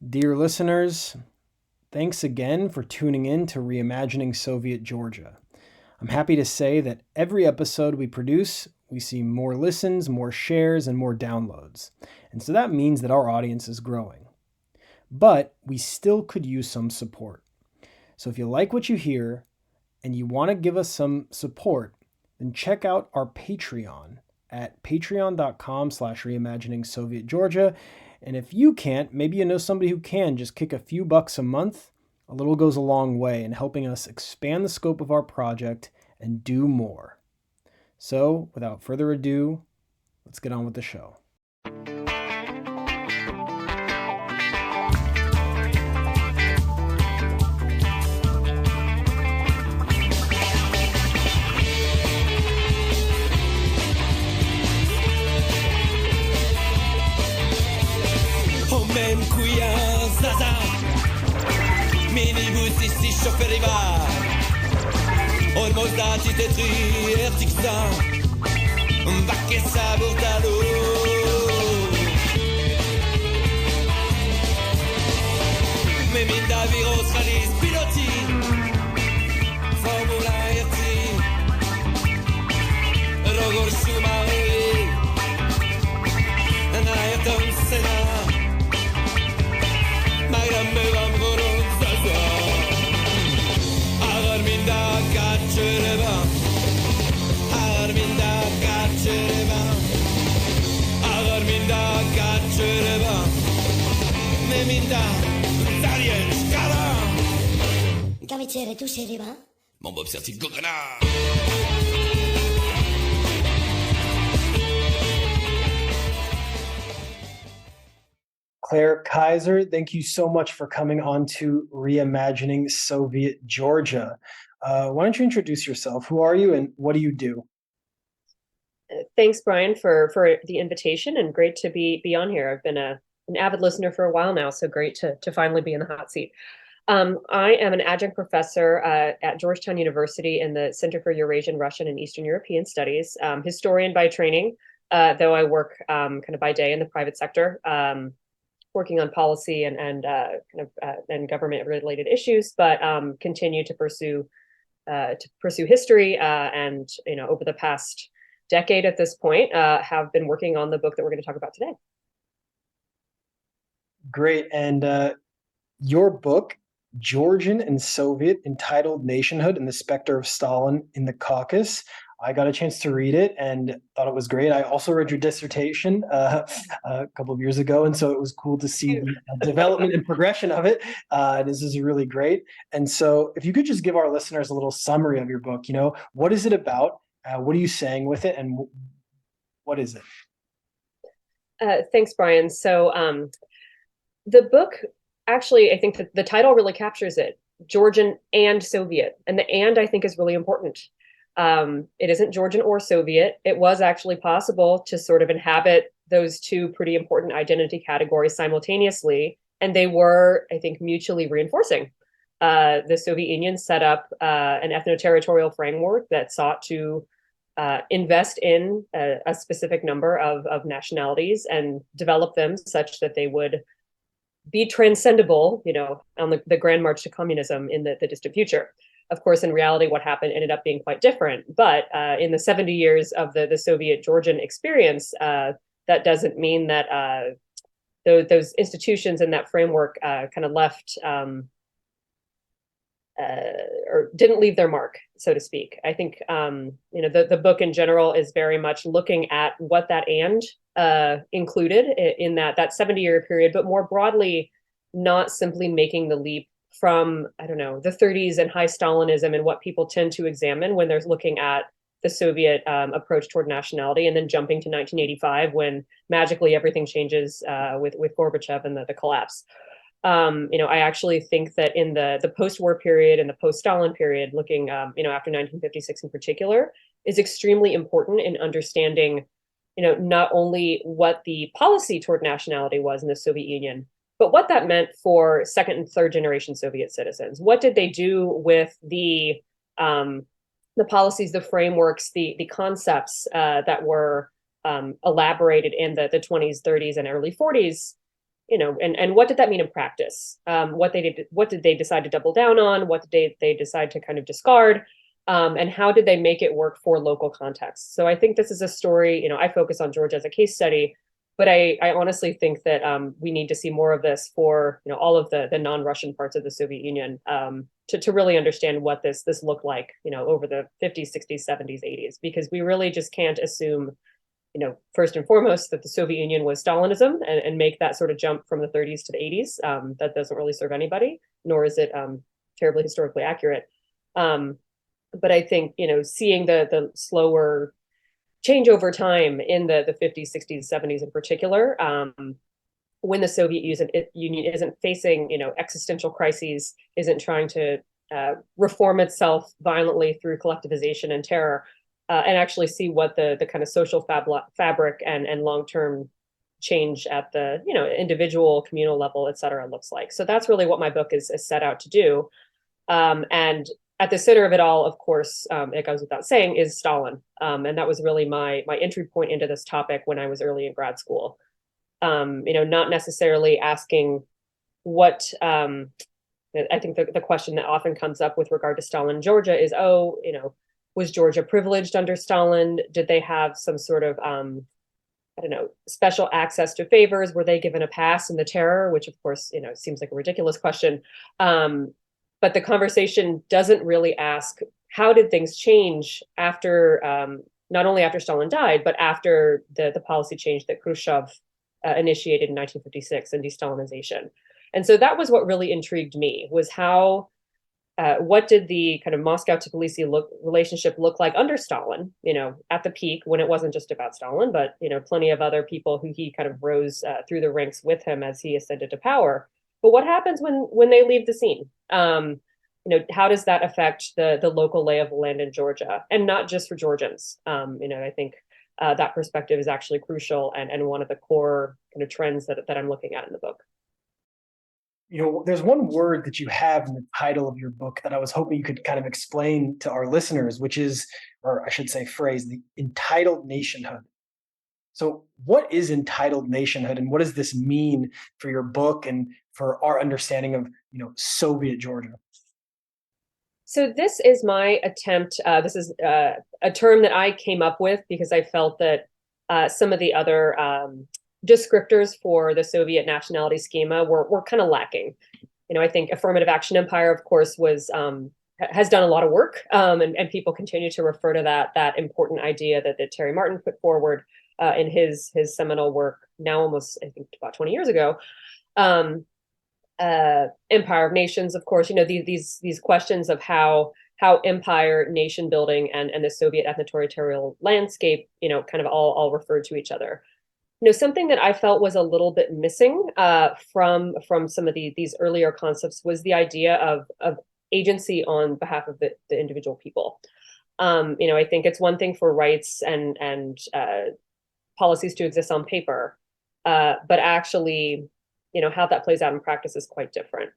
Dear listeners, thanks again for tuning in to Reimagining Soviet Georgia. I'm happy to say that every episode we produce, we see more listens, more shares, and more downloads. And so that means that our audience is growing. But we still could use some support. So if you like what you hear and you want to give us some support, then check out our Patreon at patreon.com/reimagining Soviet Georgia. And if you can't, maybe you know somebody who can, just kick a few bucks a month. A little goes a long way in helping us expand the scope of our project and do more. So, without further ado, let's get on with the show. Minibus ici chauffer les bars. Olmos dati tetri ertiksa. Vakessa burtalo. Meminda viros ralis piloti. Formula erti. Rogor sumare. Naerton sena. Magram bevam goron zaza. Arminda kaçırma. Arminda kaçırma. Arminda kaçırma. Meminda Darien Skala. Cavicere tu seriva? Mon bob serti gogana. Claire Kaiser, thank you so much for coming on to Reimagining Soviet Georgia. Why don't you introduce yourself? Who are you and what do you do? Thanks, Brian, for the invitation, and great to be on here. I've been an avid listener for a while now, so great to finally be in the hot seat. I am an adjunct professor at Georgetown University in the Center for Eurasian, Russian, and Eastern European Studies, historian by training, though I work kind of by day in the private sector, working on policy and government-related issues, but continue to pursue history, and over the past decade at this point, have been working on the book that we're going to talk about today. Great. And your book, Georgian and Soviet, entitled Nationhood and the Specter of Stalin in the Caucasus. I got a chance to read it and thought it was great. I also read your dissertation a couple of years ago, and so it was cool to see the development and progression of it. This is really great. And so if you could just give our listeners a little summary of your book, what is it about? What are you saying with it, and what is it? Thanks, Brian. So the book, actually, I think that the title really captures it, Georgian and Soviet. And the "and" I think is really important. It isn't Georgian or Soviet. It was actually possible to sort of inhabit those two pretty important identity categories simultaneously, and they were, I think, mutually reinforcing. The Soviet Union set up an ethno-territorial framework that sought to invest in a specific number of nationalities and develop them such that they would be transcendable, on the grand march to communism in the distant future. Of course, in reality, what happened ended up being quite different. But in the 70 years of the Soviet Georgian experience, that doesn't mean that those institutions and that framework kind of left or didn't leave their mark, so to speak. I think the book in general is very much looking at what that "and" included in that 70-year period, but more broadly, not simply making the leap from, the 30s and high Stalinism and what people tend to examine when they're looking at the Soviet approach toward nationality, and then jumping to 1985 when magically everything changes with Gorbachev and the collapse. I actually think that in the post-war period and the post-Stalin period, looking after 1956 in particular, is extremely important in understanding, not only what the policy toward nationality was in the Soviet Union, but what that meant for second and third generation Soviet citizens. What did they do with the policies, the frameworks, the concepts that were elaborated in the 20s, 30s, and early 40s and what did that mean in practice? What did they decide to double down on? What did they decide to kind of discard? And how did they make it work for local contexts? So I think this is a story, I focus on Georgia as a case study, but I honestly think that we need to see more of this for all of the non-Russian parts of the Soviet Union to really understand what this looked like over the 50s, 60s, 70s, 80s, because we really just can't assume first and foremost that the Soviet Union was Stalinism and make that sort of jump from the 30s to the 80s. That doesn't really serve anybody, nor is it terribly historically accurate. But I think seeing the slower change over time in the 50s, 60s, 70s in particular, when the Soviet Union isn't facing existential crises, isn't trying to reform itself violently through collectivization and terror, and actually see what the kind of social fabric and long-term change at the individual, communal level, et cetera, looks like. So that's really what my book is set out to do. And at the center of it all, of course, it goes without saying, is Stalin. And that was really my entry point into this topic when I was early in grad school. Not necessarily asking what I think the question that often comes up with regard to Stalin in Georgia is, was Georgia privileged under Stalin? Did they have some sort of, special access to favors? Were they given a pass in the terror? Which, of course, seems like a ridiculous question. But the conversation doesn't really ask, how did things change after, not only after Stalin died, but after the policy change that Khrushchev initiated in 1956 and de-Stalinization. And so that was what really intrigued me, was how, what did the kind of Moscow to Tbilisi relationship look like under Stalin, at the peak, when it wasn't just about Stalin, but, plenty of other people who he kind of rose through the ranks with him as he ascended to power. But what happens when they leave the scene? How does that affect the local lay of the land in Georgia? And not just for Georgians. I think that perspective is actually crucial and one of the core kind of trends that I'm looking at in the book. There's one word that you have in the title of your book that I was hoping you could kind of explain to our listeners, which is, or I should say phrase, the entitled nationhood. So what is entitled nationhood, and what does this mean for your book and for our understanding of, Soviet Georgia? So this is my attempt. This is a term that I came up with because I felt that some of the other descriptors for the Soviet nationality schema were kind of lacking. I think affirmative action empire, of course, has done a lot of work, and people continue to refer to that important idea that Terry Martin put forward in his seminal work now, almost I think about 20 years ago. Empire of nations, of course, these questions of how empire, nation building, and the Soviet ethno-territorial landscape, kind of all referred to each other. Something that I felt was a little bit missing from some of these earlier concepts was the idea of agency on behalf of the individual people. I think it's one thing for rights and policies to exist on paper, but actually, how that plays out in practice is quite different.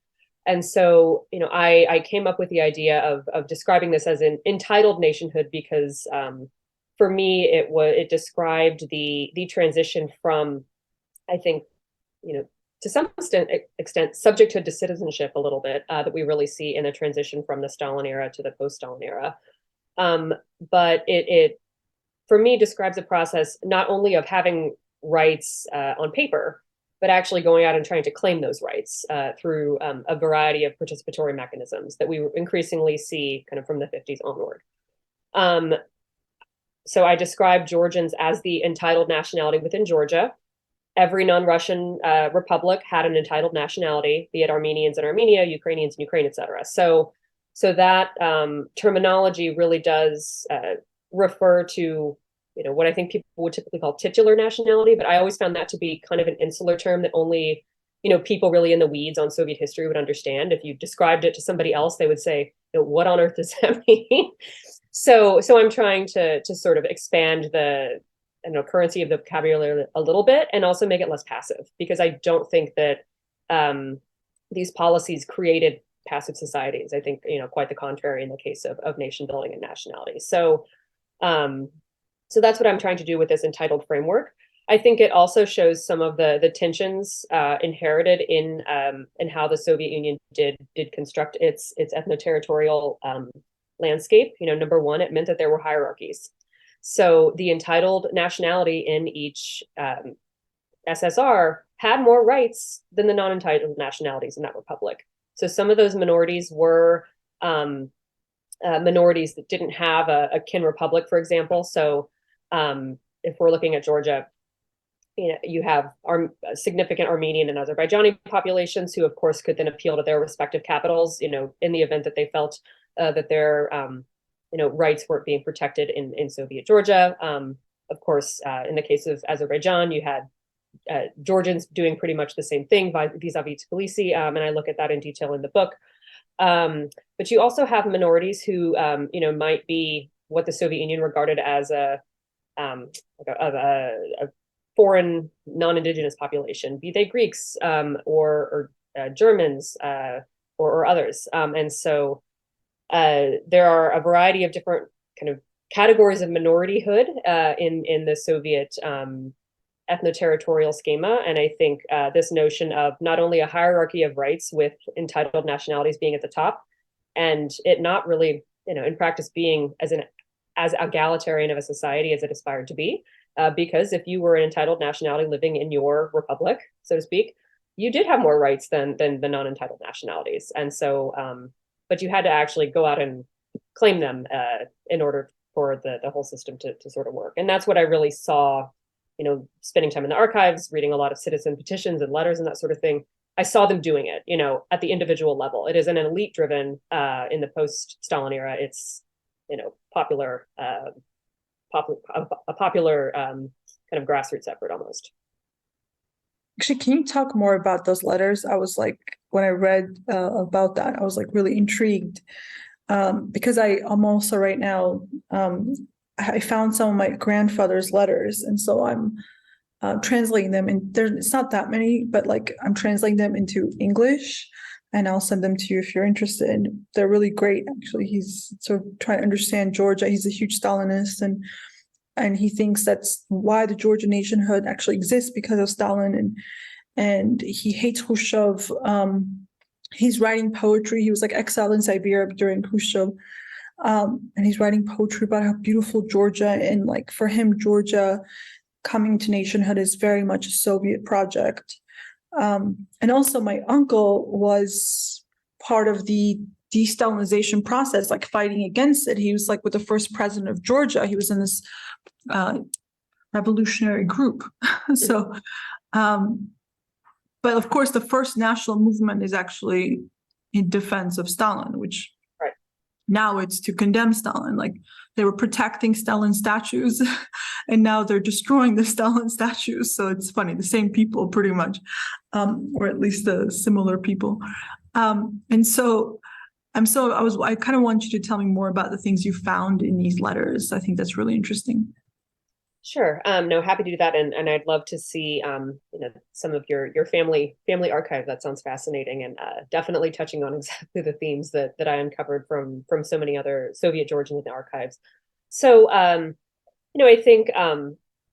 And so, I came up with the idea of describing this as an entitled nationhood because for me, it described the transition from, I think, to some extent, subjecthood to citizenship a little bit that we really see in the transition from the Stalin era to the post-Stalin era. But it, for me, describes a process not only of having rights on paper, but actually going out and trying to claim those rights through a variety of participatory mechanisms that we increasingly see kind of from the 50s onward. So I describe Georgians as the entitled nationality within Georgia. Every non-Russian republic had an entitled nationality, be it Armenians in Armenia, Ukrainians in Ukraine, et cetera. So that terminology really does refer to what I think people would typically call titular nationality, but I always found that to be kind of an insular term that only people really in the weeds on Soviet history would understand. If you described it to somebody else, they would say, what on earth does that mean? So I'm trying to sort of expand the currency of the vocabulary a little bit and also make it less passive, because I don't think that these policies created passive societies. I think, quite the contrary in the case of nation building and nationality. So that's what I'm trying to do with this entitled framework. I think it also shows some of the tensions inherited in how the Soviet Union did construct its ethno-territorial landscape. You know, number one, it meant that there were hierarchies. So the entitled nationality in each SSR had more rights than the non-entitled nationalities in that republic. So some of those minorities were minorities that didn't have a kin republic, for example. So if we're looking at Georgia, you know, you have significant Armenian and Azerbaijani populations who, of course, could then appeal to their respective capitals, you know, in the event that they felt that their, you know, rights weren't being protected in Soviet Georgia. Of course, in the case of Azerbaijan, you had Georgians doing pretty much the same thing vis-a-vis Tbilisi, and I look at that in detail in the book. But you also have minorities who, you know, might be what the Soviet Union regarded as a foreign non-indigenous population, be they Greeks or Germans or others. And so there are a variety of different kind of categories of minorityhood in the Soviet ethno-territorial schema. And I think this notion of not only a hierarchy of rights with entitled nationalities being at the top, and it not really, you know, in practice being as egalitarian of a society as it aspired to be, because if you were an entitled nationality living in your republic, so to speak, you did have more rights than the non-entitled nationalities. And so, but you had to actually go out and claim them in order for the whole system to sort of work. And that's what I really saw, you know, spending time in the archives, reading a lot of citizen petitions and letters and that sort of thing. I saw them doing it, you know, at the individual level. It is an elite driven in the post-Stalin era. It's, you know, popular kind of grassroots effort almost. Actually, can you talk more about those letters? I was like, when I read about that, I was like really intrigued because I'm also right now, I found some of my grandfather's letters. And so I'm translating them, and it's not that many, but like I'm translating them into English, and I'll send them to you if you're interested. They're really great, actually. He's sort of trying to understand Georgia. He's a huge Stalinist, and he thinks that's why the Georgian nationhood actually exists, because of Stalin, and he hates Khrushchev. He's writing poetry. He was like exiled in Siberia during Khrushchev, and he's writing poetry about how beautiful Georgia, and like for him, Georgia coming to nationhood is very much a Soviet project. And also my uncle was part of the de-Stalinization process, like fighting against it. He was like with the first president of Georgia. He was in this revolutionary group. So, but of course, the first national movement is actually in defense of Stalin, which right now it's to condemn Stalin. Like they were protecting Stalin statues, and now they're destroying the Stalin statues. So it's funny, the same people pretty much, or at least the similar people. And so I kind of want you to tell me more about the things you found in these letters. I think that's really interesting. Sure. No, happy to do that. And I'd love to see, you know, some of your family archive. That sounds fascinating, and definitely touching on exactly the themes that I uncovered from so many other Soviet Georgians in the archives. So, you know, I think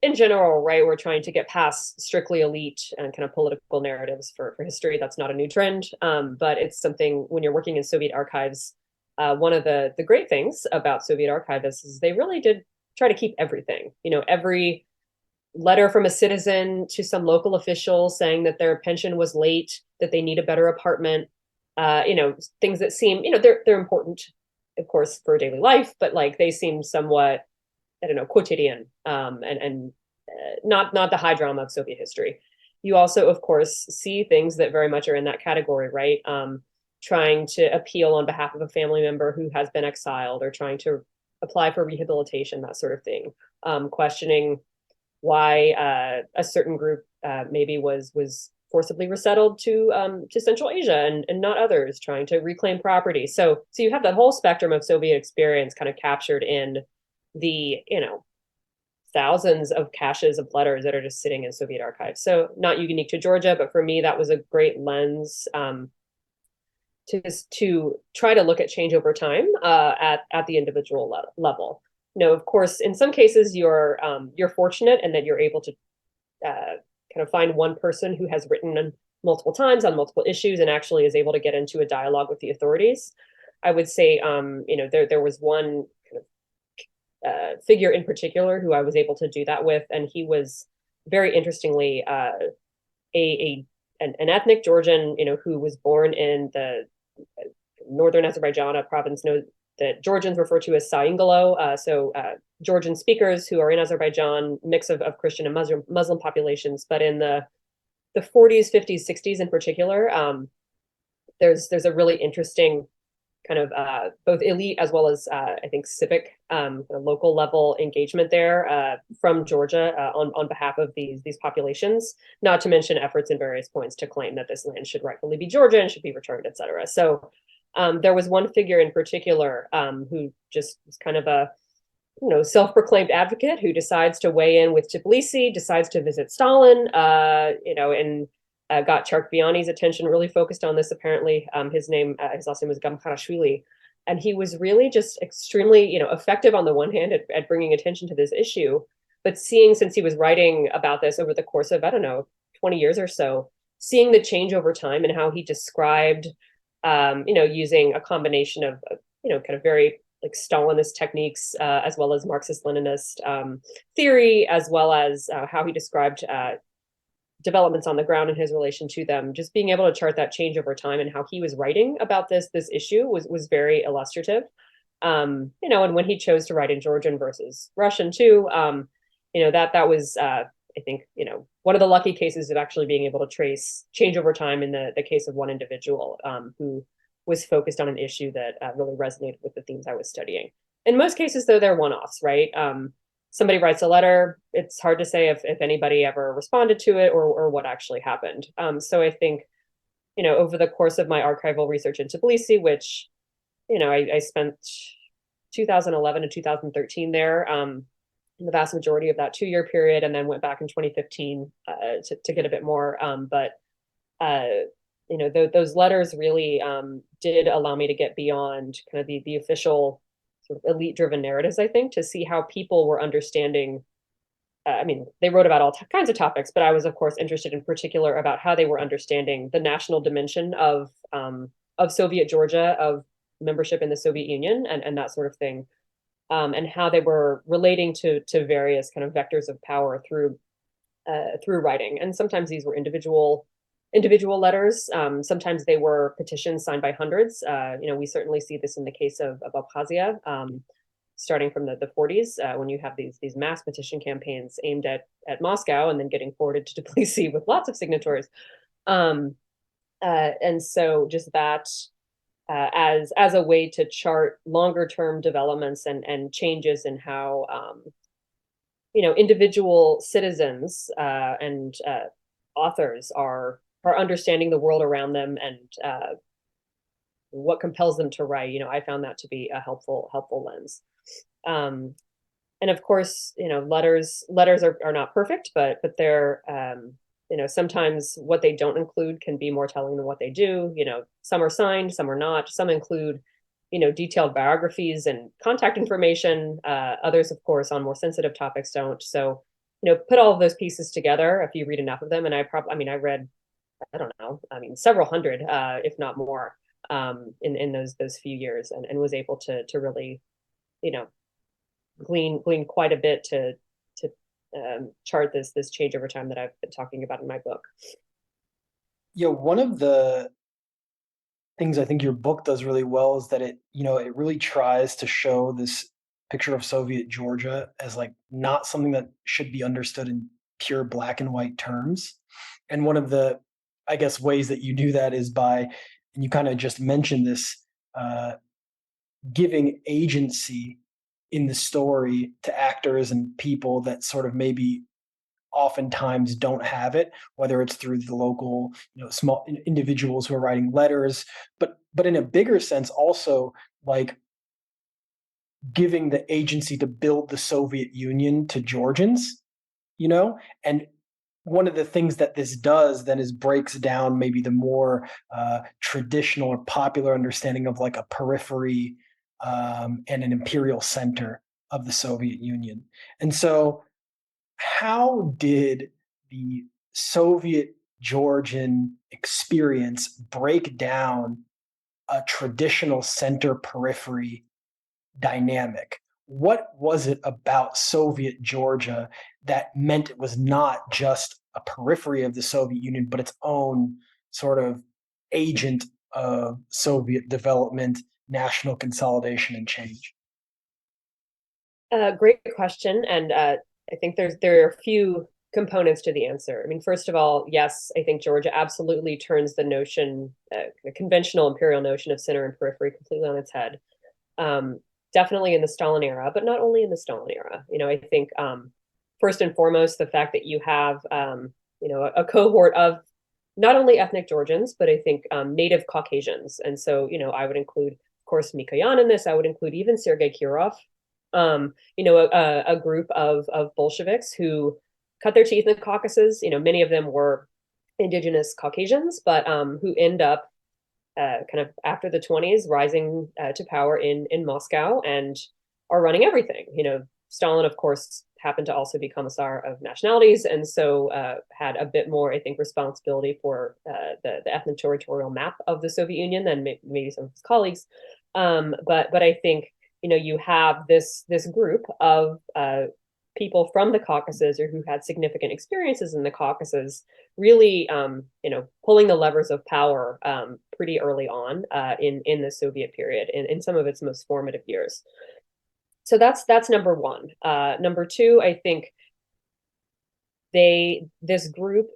in general, right, we're trying to get past strictly elite and kind of political narratives for history. That's not a new trend, but it's something when you're working in Soviet archives. One of the great things about Soviet archivists is they really did try to keep everything, you know, every letter from a citizen to some local official saying that their pension was late, that they need a better apartment, you know, things that seem, you know, they're important, of course, for daily life, but like they seem somewhat, I don't know, quotidian, and not the high drama of Soviet history. You also, of course, see things that very much are in that category, right? Trying to appeal on behalf of a family member who has been exiled, or trying to apply for rehabilitation, that sort of thing. Questioning why a certain group maybe was forcibly resettled to Central Asia and not others, trying to reclaim property. So you have that whole spectrum of Soviet experience kind of captured in the, you know, thousands of caches of letters that are just sitting in Soviet archives. So not unique to Georgia, but for me, that was a great lens to try to look at change over time at the individual level. You know, of course, in some cases you're fortunate and that you're able to kind of find one person who has written multiple times on multiple issues and actually is able to get into a dialogue with the authorities. I would say, there was one kind of figure in particular who I was able to do that with, and he was very interestingly an ethnic Georgian, who was born in the northern Azerbaijan, a province that Georgians refer to as Saingalo. Georgian speakers who are in Azerbaijan, mix of Christian and Muslim populations, but in the 40s, 50s, 60s in particular, there's a really interesting kind of both elite as well as I think civic local level engagement there from Georgia on behalf of these populations, not to mention efforts in various points to claim that this land should rightfully be Georgian, should be returned, et cetera. So there was one figure in particular who just was kind of a self-proclaimed advocate who decides to weigh in with Tbilisi, decides to visit Stalin, and got Charkbiani's attention, really focused on this apparently. His last name was Gamkharashvili. And he was really just extremely, effective on the one hand at bringing attention to this issue, but seeing, since he was writing about this over the course of, 20 years or so, seeing the change over time and how he described, using a combination of, kind of very like Stalinist techniques, as well as Marxist-Leninist theory, as well as how he described developments on the ground and his relation to them. Just being able to chart that change over time and how he was writing about this issue was very illustrative. And when he chose to write in Georgian versus Russian too, that was I think, one of the lucky cases of actually being able to trace change over time in the case of one individual who was focused on an issue that really resonated with the themes I was studying. In most cases, though, they're one-offs, right? Somebody writes a letter, it's hard to say if anybody ever responded to it or what actually happened. So I think, over the course of my archival research in Tbilisi, which, I spent 2011 to 2013 there, the vast majority of that 2-year period, and then went back in 2015 to get a bit more. Those letters really did allow me to get beyond kind of the official sort of elite-driven narratives, I think, to see how people were understanding. They wrote about all kinds of topics, but I was, of course, interested in particular about how they were understanding the national dimension of Soviet Georgia, of membership in the Soviet Union, and that sort of thing, and how they were relating to various kind of vectors of power through writing. And sometimes these were individual letters. Sometimes they were petitions signed by hundreds. We certainly see this in the case of Abkhazia, starting from the 40s, when you have these mass petition campaigns aimed at Moscow and then getting forwarded to Tbilisi with lots of signatories. And so just that as a way to chart longer term developments and changes in how individual citizens and authors are understanding the world around them and what compels them to write. I found that to be a helpful lens. And of course, letters are not perfect, but they're sometimes what they don't include can be more telling than what they do. Some are signed, some are not. Some include detailed biographies and contact information. Others, of course, on more sensitive topics don't. So put all of those pieces together if you read enough of them. And I read, I don't know, several hundred, if not more, in those few years, and was able to really, glean quite a bit to chart this change over time that I've been talking about in my book. Yeah, one of the things I think your book does really well is that it really tries to show this picture of Soviet Georgia as like not something that should be understood in pure black and white terms. And one of the, I guess, ways that you do that is by, and you kind of just mentioned this, giving agency in the story to actors and people that sort of maybe oftentimes don't have it, whether it's through the local, small individuals who are writing letters, but in a bigger sense also like giving the agency to build the Soviet Union to Georgians, and one of the things that this does then is breaks down maybe the more traditional or popular understanding of like a periphery and an imperial center of the Soviet Union. And so how did the Soviet Georgian experience break down a traditional center periphery dynamic? What was it about Soviet Georgia that meant it was not just a periphery of the Soviet Union, but its own sort of agent of Soviet development, national consolidation, and change? Great question, and I think there are a few components to the answer. I mean, first of all, yes, I think Georgia absolutely turns the notion, the conventional imperial notion of center and periphery, completely on its head. Definitely in the Stalin era, but not only in the Stalin era. I think first and foremost, the fact that you have a cohort of not only ethnic Georgians, but I think native Caucasians. And so, I would include, of course, Mikoyan in this. I would include even Sergei Kirov, a group of Bolsheviks who cut their teeth in the Caucasus. Many of them were indigenous Caucasians, but who end up kind of after the 20s rising to power in Moscow and are running everything. Stalin, of course, happened to also be commissar of nationalities, and so had a bit more, I think, responsibility for the ethno-territorial map of the Soviet Union than maybe some of his colleagues. But I think you have this group of people from the Caucasus or who had significant experiences in the Caucasus, really pulling the levers of power pretty early on in the Soviet period, in some of its most formative years. So that's number one. Number two, I think this group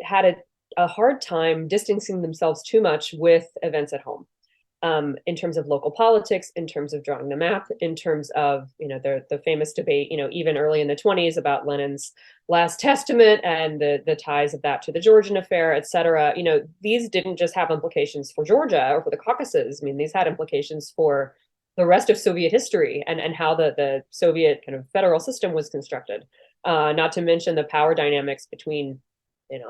had a hard time distancing themselves too much with events at home, in terms of local politics, in terms of drawing the map, in terms of the famous debate even early in the 20s about Lenin's last testament and the ties of that to the Georgian affair, et cetera. These didn't just have implications for Georgia or for the Caucasus. I mean, these had implications for the rest of Soviet history and how the Soviet kind of federal system was constructed. Not to mention the power dynamics between,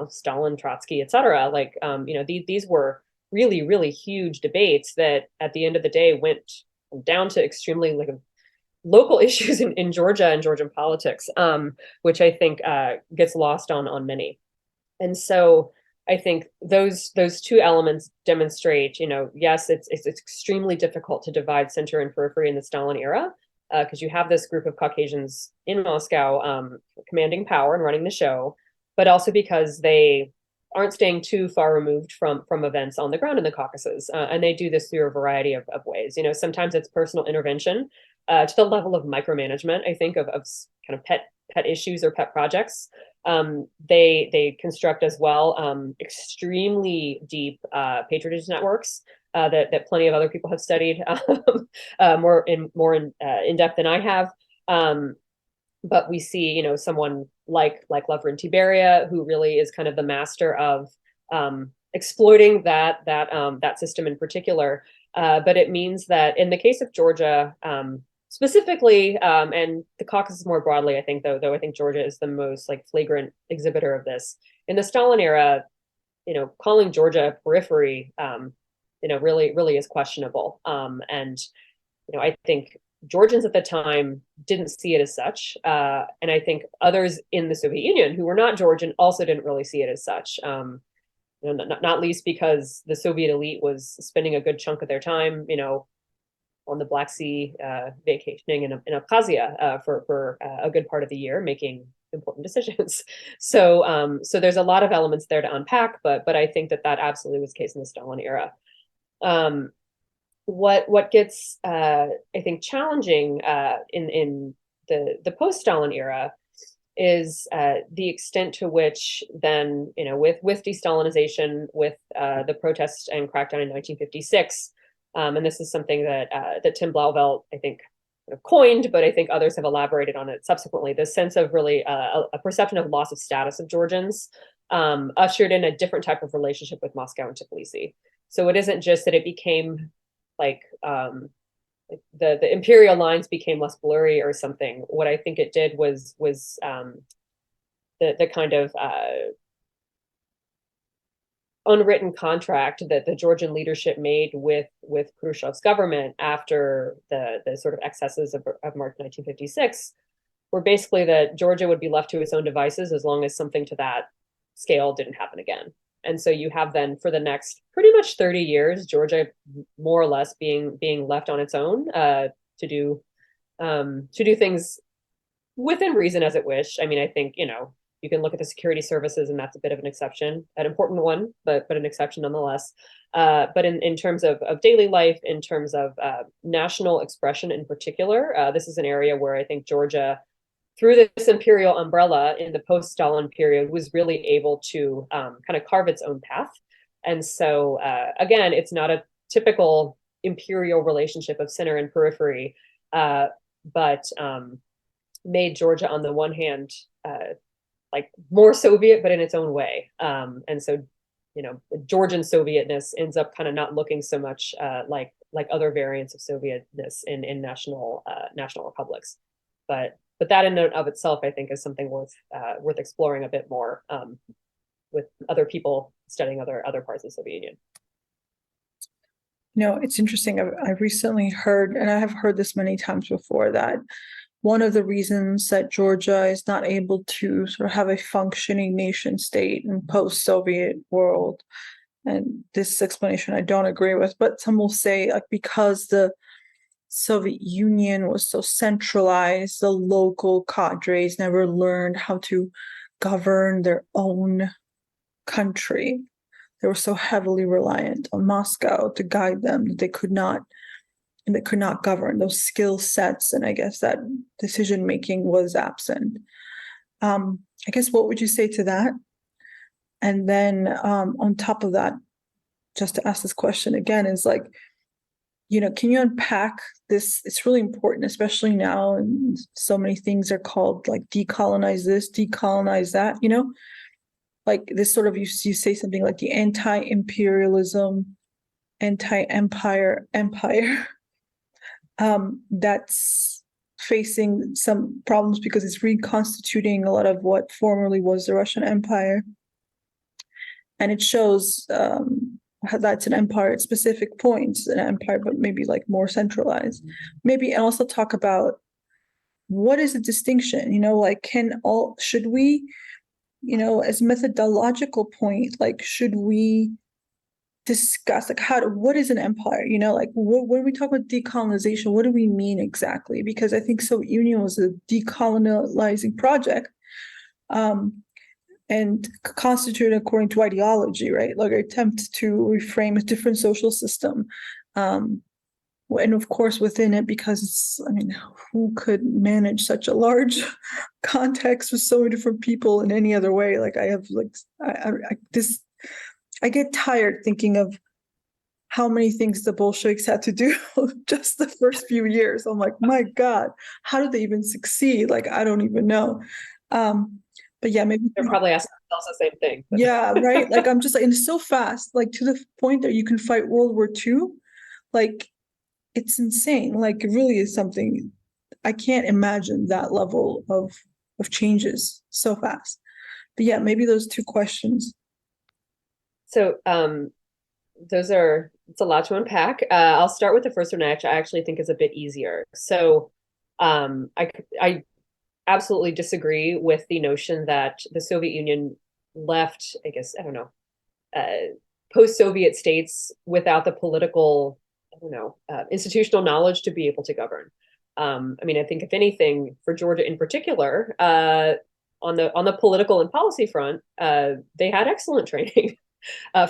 Stalin, Trotsky, et cetera. Like, these were really, really huge debates that at the end of the day went down to extremely local issues in Georgia and Georgian politics, which I think gets lost on many. And so I think those two elements demonstrate, yes, it's extremely difficult to divide center and periphery in the Stalin era, because you have this group of Caucasians in Moscow commanding power and running the show, but also because they aren't staying too far removed from events on the ground in the Caucasus. And they do this through a variety of ways. Sometimes it's personal intervention to the level of micromanagement, I think, of kind of pet issues or pet projects. They construct as well extremely deep patronage networks that plenty of other people have studied more in depth than I have. But we see, someone like Lavrentiy Beria, who really is kind of the master of exploiting that system in particular. But it means that in the case of Georgia, specifically, and the Caucasus more broadly, I think, though I think Georgia is the most flagrant exhibitor of this. In the Stalin era, calling Georgia a periphery, really is questionable. And I think Georgians at the time didn't see it as such. And I think others in the Soviet Union who were not Georgian also didn't really see it as such. Not least because the Soviet elite was spending a good chunk of their time, on the Black Sea, vacationing in Abkhazia for a good part of the year, making important decisions. So there's a lot of elements there to unpack, but I think that absolutely was the case in the Stalin era. What gets I think challenging in the post-Stalin era is the extent to which then, with de-Stalinization, with the protests and crackdown in 1956, and this is something that Tim Blauvelt, I think, coined, but I think others have elaborated on it subsequently, this sense of really a perception of loss of status of Georgians ushered in a different type of relationship with Moscow and Tbilisi. So it isn't just that it became the imperial lines became less blurry or something. What I think it did was the kind of unwritten contract that the Georgian leadership made with Khrushchev's government after the sort of excesses of March 1956 were basically that Georgia would be left to its own devices as long as something to that scale didn't happen again. And so you have then for the next pretty much 30 years, Georgia more or less being left on its own to do things within reason as it wish. I mean, I think, you can look at the security services, and that's a bit of an exception, an important one, but an exception nonetheless. But in terms of daily life, in terms of national expression in particular, this is an area where I think Georgia, through this imperial umbrella in the post-Stalin period, was really able to kind of carve its own path. And so, again, it's not a typical imperial relationship of center and periphery, but made Georgia, on the one hand, like more Soviet, but in its own way. And so, Georgian Sovietness ends up kind of not looking so much like other variants of Sovietness in national republics. But that in and of itself, I think, is something worth exploring a bit more with other people studying other parts of the Soviet Union. It's interesting. I've recently heard, and I have heard this many times before, that one of the reasons that Georgia is not able to sort of have a functioning nation state in post-Soviet world, and this explanation I don't agree with, but some will say, like, because the Soviet Union was so centralized, the local cadres never learned how to govern their own country. They were so heavily reliant on Moscow to guide them that they could not govern those skill sets, and I guess that decision making was absent. I guess, what would you say to that? And then on top of that, just to ask this question again, is like, can you unpack this? It's really important, especially now, and so many things are called like decolonize this, decolonize that, like this sort of, you say something like the anti-imperialism, anti-empire empire. That's facing some problems because it's reconstituting a lot of what formerly was the Russian Empire. And it shows how that's an empire at specific points, an empire, but maybe like more centralized. Maybe, and also talk about what is the distinction, like should we, as methodological point, like, should we discuss like what is an empire, like when we talk about decolonization, what do we mean exactly? Because I think Soviet Union was a decolonizing project, and constituted according to ideology, right? Like an attempt to reframe a different social system, and of course within it, because who could manage such a large context with so many different people in any other way? Like I get tired thinking of how many things the Bolsheviks had to do just the first few years. I'm like, my God, how did they even succeed? Like, I don't even know. But yeah, maybe they're probably asking themselves the same thing. But. Yeah, right. Like, I'm just like, and it's so fast, like to the point that you can fight World War II. Like, it's insane. Like, it really is something. I can't imagine that level of changes so fast. But yeah, maybe those two questions. So it's a lot to unpack. I'll start with the first one. I actually think is a bit easier. So I absolutely disagree with the notion that the Soviet Union left, I guess, I don't know, post-Soviet states without the political, institutional knowledge to be able to govern. I think if anything, for Georgia in particular, on the political and policy front, they had excellent training.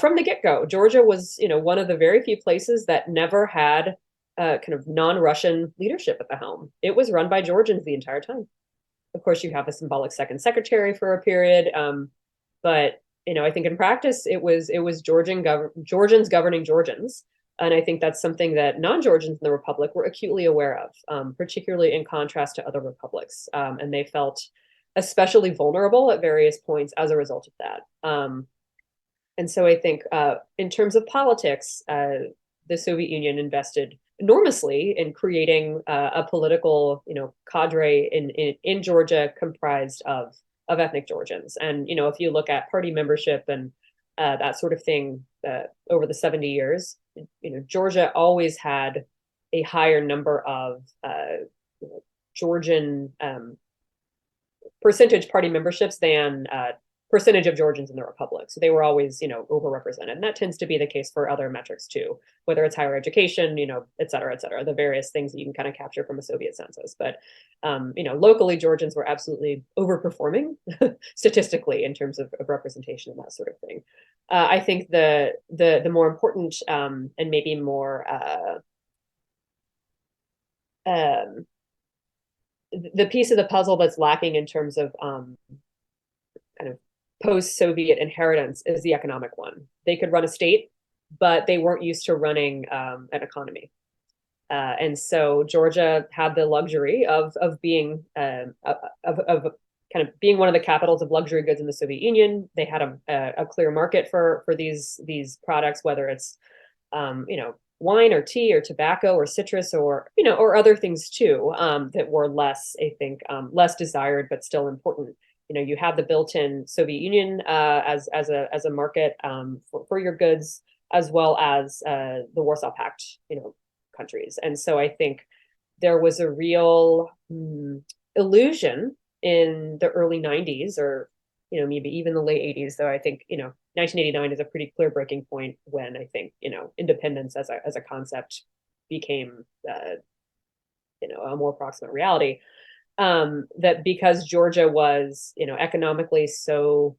From the get-go. Georgia was, one of the very few places that never had kind of non-Russian leadership at the helm. It was run by Georgians the entire time. Of course, you have a symbolic second secretary for a period, but I think in practice it was Georgians governing Georgians, and I think that's something that non-Georgians in the Republic were acutely aware of, particularly in contrast to other republics, and they felt especially vulnerable at various points as a result of that. And so I think in terms of politics, the Soviet Union invested enormously in creating a political, cadre in Georgia comprised of ethnic Georgians. And, if you look at party membership and that sort of thing over the 70 years, Georgia always had a higher number of Georgian percentage party memberships than percentage of Georgians in the republic. So they were always, overrepresented. And that tends to be the case for other metrics too, whether it's higher education, et cetera, the various things that you can kind of capture from a Soviet census. But, locally, Georgians were absolutely overperforming statistically in terms of representation and that sort of thing. I think the more important and maybe more the piece of the puzzle that's lacking in terms of kind of post-Soviet inheritance is the economic one. They could run a state, but they weren't used to running an economy. And so Georgia had the luxury of being kind of being one of the capitals of luxury goods in the Soviet Union. They had a clear market for these products, whether it's wine or tea or tobacco or citrus or other things too that were less, I think, less desired but still important. You have the built-in Soviet Union as a market for your goods, as well as the Warsaw Pact, countries. And so I think there was a real illusion in the early 90s, or maybe even the late 80s, though I think 1989 is a pretty clear breaking point when I think independence as a concept became a more proximate reality. That because Georgia was economically so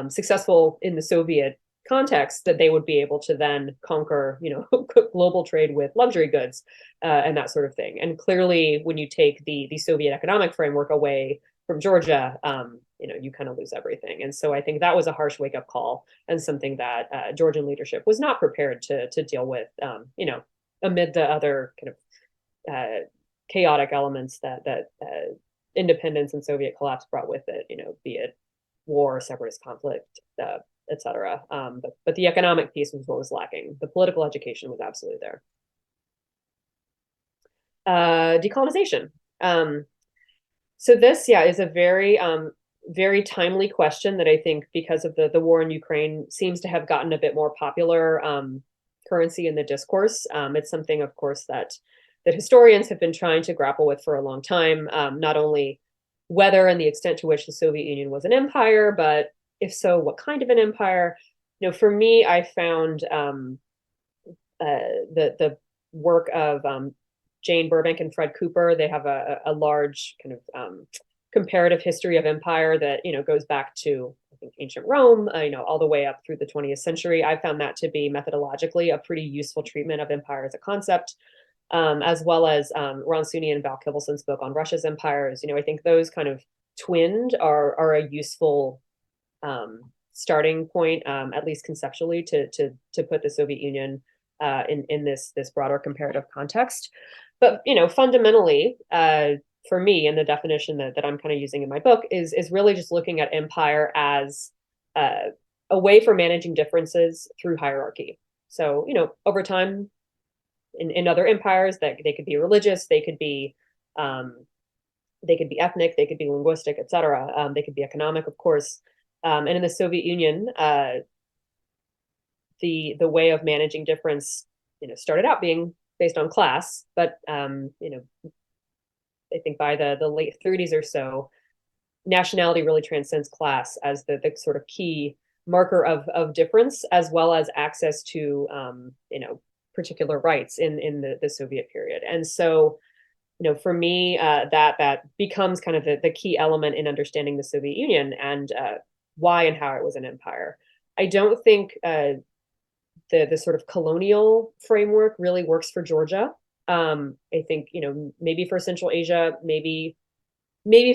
successful in the Soviet context, that they would be able to then conquer global trade with luxury goods and that sort of thing. And clearly, when you take the Soviet economic framework away from Georgia, you kind of lose everything. And so I think that was a harsh wake up call and something that Georgian leadership was not prepared to deal with, amid the other kind of chaotic elements that independence and Soviet collapse brought with it, be it war, separatist conflict, et cetera. But the economic piece was what was lacking. The political education was absolutely there. Decolonization. So this, is a very, very timely question that I think, because of the war in Ukraine, seems to have gotten a bit more popular currency in the discourse. It's something, of course, that historians have been trying to grapple with for a long time, not only whether and the extent to which the Soviet Union was an empire, but if so, what kind of an empire? For me, I found the work of Jane Burbank and Fred Cooper. They have a large kind of comparative history of empire that goes back to, I think, ancient Rome, all the way up through the 20th century. I found that to be methodologically a pretty useful treatment of empire as a concept. As well as Ron Suney and Val Kivelson's book on Russia's empires. I think those kind of twinned are a useful starting point, at least conceptually, to put the Soviet Union in this broader comparative context. But fundamentally, for me, and the definition that I'm kind of using in my book is really just looking at empire as a way for managing differences through hierarchy. So over time, in other empires, that they could be religious, they could be ethnic, they could be linguistic, et cetera. They could be economic, of course. And in the Soviet Union, the way of managing difference, started out being based on class, but I think by the late 30s or so, nationality really transcends class as the sort of key marker of difference, as well as access to particular rights in the Soviet period. And so, for me, that becomes kind of the key element in understanding the Soviet Union and why and how it was an empire. I don't think the sort of colonial framework really works for Georgia. I think, maybe for Central Asia, maybe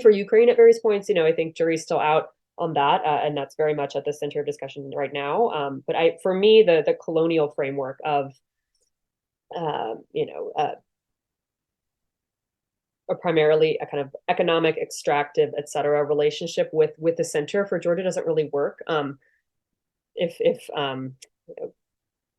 for Ukraine at various points, I think jury's still out on that, and that's very much at the center of discussion right now. But for me, the colonial framework of primarily a kind of economic, extractive, et cetera, relationship with the center for Georgia doesn't really work. If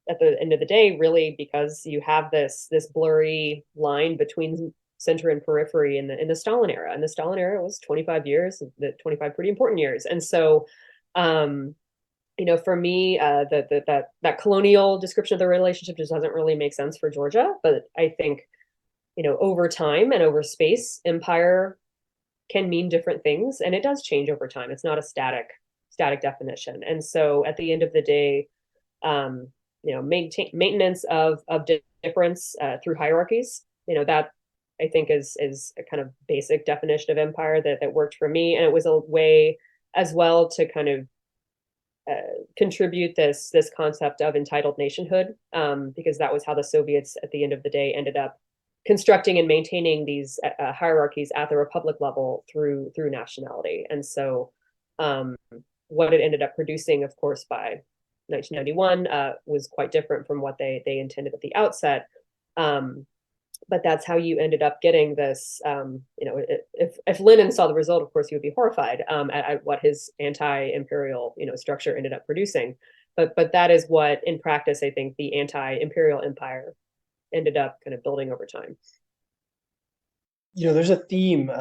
at the end of the day, really, because you have this blurry line between center and periphery in the Stalin era, and the Stalin era was 25 years, the 25 pretty important years, and so. For me, that colonial description of the relationship just doesn't really make sense for Georgia. But I think, over time and over space, empire can mean different things, and it does change over time. It's not a static definition. And so at the end of the day, maintenance of difference through hierarchies, that I think is a kind of basic definition of empire that worked for me. And it was a way as well to kind of contribute this concept of entitled nationhood, because that was how the Soviets at the end of the day ended up constructing and maintaining these hierarchies at the republic level through nationality. And so what it ended up producing, of course, by 1991 was quite different from what they intended at the outset. But that's how you ended up getting this. If Lenin saw the result, of course, he would be horrified at what his anti-imperial, structure ended up producing. But that is what, in practice, I think the anti-imperial empire ended up kind of building over time. There's a theme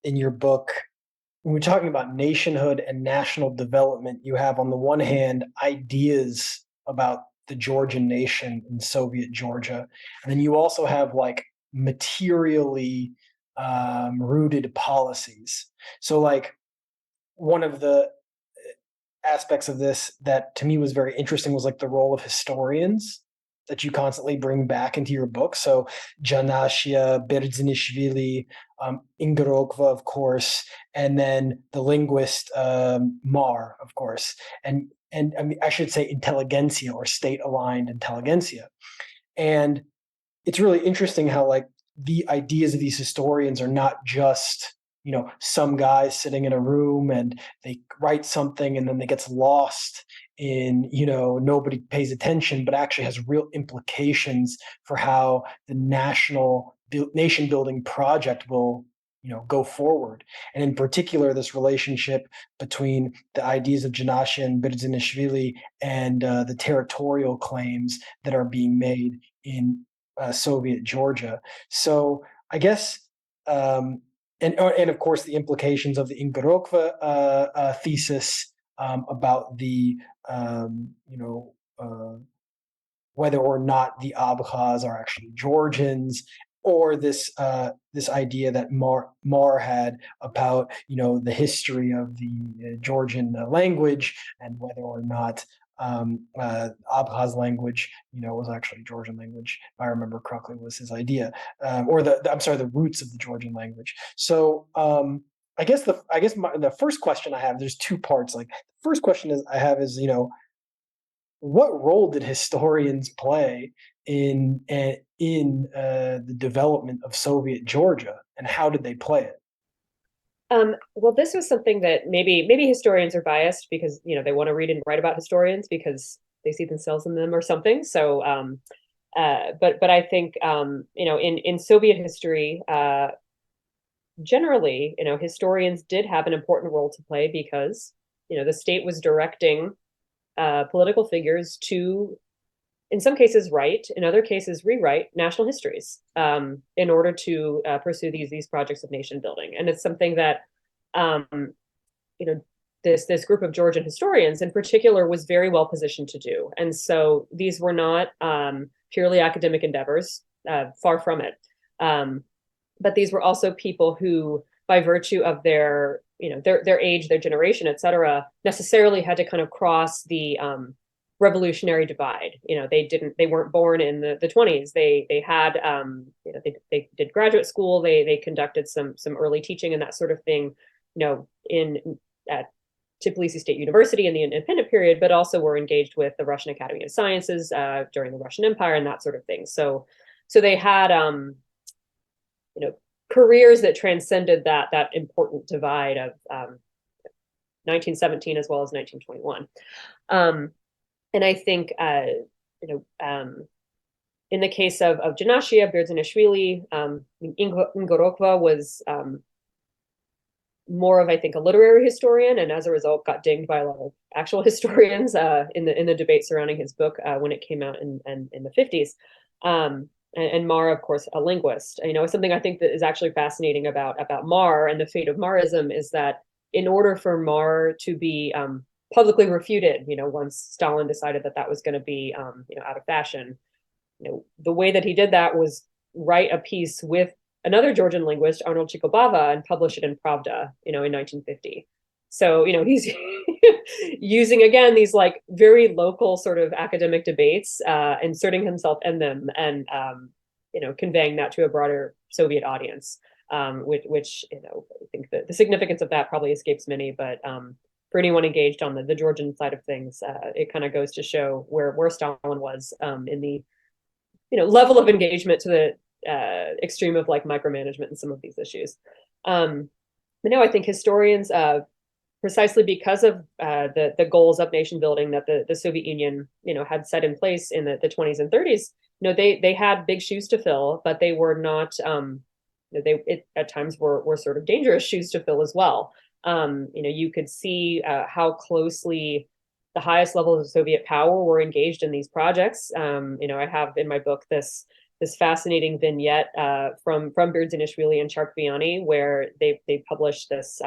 in your book. When we're talking about nationhood and national development, you have on the one hand ideas about the Georgian nation in Soviet Georgia, and then you also have like materially rooted policies. So like one of the aspects of this that to me was very interesting was like the role of historians that you constantly bring back into your book. So Janashia, Berdzinishvili, Ingorokva, of course, and then the linguist Mar, of course, and I mean, I should say intelligentsia or state-aligned intelligentsia. And it's really interesting how like the ideas of these historians are not just some guys sitting in a room and they write something and then it gets lost in nobody pays attention, but actually has real implications for how the nation building project will go forward. And in particular, this relationship between the ideas of Janashia and Berdzinishvili and the territorial claims that are being made in Soviet Georgia. So I guess, and of course, the implications of the Ingorokva thesis about the, whether or not the Abkhaz are actually Georgians, or this idea that Mar had about the history of the Georgian language and whether or not Abkhaz language was actually Georgian language, if I remember correctly, was his idea, or the roots of the Georgian language. So I guess the first question I have, there's two parts. Like the first question is what role did historians play in the development of Soviet Georgia, and how did they play it? Well, this was something that maybe historians are biased because they want to read and write about historians because they see themselves in them or something. So, but I think in Soviet history, generally, historians did have an important role to play because the state was directing political figures to, in some cases, write, in other cases, rewrite national histories in order to pursue these projects of nation building. And it's something that this group of Georgian historians in particular was very well positioned to do. And so these were not purely academic endeavors, far from it. But these were also people who, by virtue of their age, their generation, et cetera, necessarily had to kind of cross the revolutionary divide. They weren't born in the 20s. They had they did graduate school. They conducted some early teaching and that sort of thing, at Tbilisi State University in the independent period, but also were engaged with the Russian Academy of Sciences during the Russian Empire and that sort of thing. So they had careers that transcended that important divide of 1917 as well as 1921. And I think, in the case of Janashia, Berdzinishvili, Ingorokva was more of, I think, a literary historian, and as a result got dinged by a lot of actual historians in the debate surrounding his book when it came out in the 50s. And Mar, of course, a linguist. Something I think that is actually fascinating about Mar and the fate of Marism is that in order for Mar to be publicly refuted, once Stalin decided that was going to be, out of fashion, the way that he did that was write a piece with another Georgian linguist, Arnold Chikobava, and publish it in Pravda, in 1950. So, he's using, again, these like very local sort of academic debates, inserting himself in them and, conveying that to a broader Soviet audience, which I think that the significance of that probably escapes many, but for anyone engaged on the Georgian side of things, it kind of goes to show where Stalin was in the, level of engagement to the extreme of like micromanagement in some of these issues. But no, I think historians, precisely because of the goals of nation building that the Soviet Union, had set in place in the 20s and 30s, they had big shoes to fill, but they were not, they at times were sort of dangerous shoes to fill as well. You could see how closely the highest levels of Soviet power were engaged in these projects. I have in my book this fascinating vignette from Berdzanishvili and Charkviani, where they published this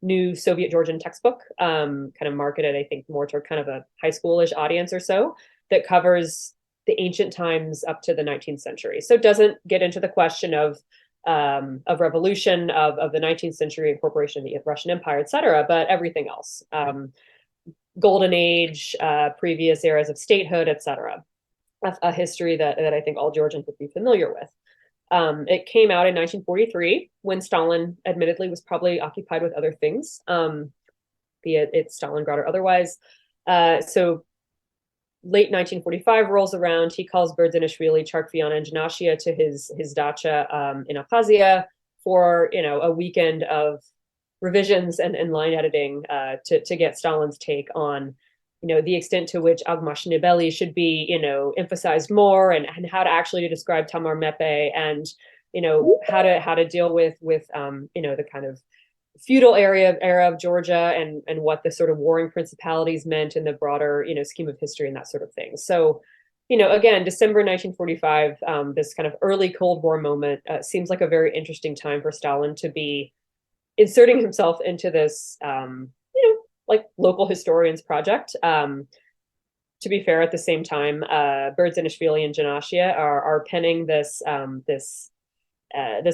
new Soviet Georgian textbook, kind of marketed, I think, more toward kind of a high schoolish audience or so, that covers the ancient times up to the 19th century. So it doesn't get into the question of revolution, of the 19th century incorporation of the Russian Empire, et cetera, but everything else, golden age, previous eras of statehood, et cetera. A history that I think all Georgians would be familiar with. It came out in 1943 when Stalin admittedly was probably occupied with other things, be it Stalingrad or otherwise. So late 1945 rolls around, he calls Berdzanishvili, Charkviana, and Janashia to his dacha in Abkhazia for a weekend of revisions and line editing to get Stalin's take on the extent to which Agmashnibeli should be, emphasized more, and how to actually describe Tamar Mepe, and, how to deal with the kind of feudal era of Georgia and what the sort of warring principalities meant in the broader, scheme of history and that sort of thing. So, again, December 1945, this kind of early Cold War moment seems like a very interesting time for Stalin to be inserting himself into this, like local historians project. To be fair, at the same time, Berdzanishvili and Janashia are penning this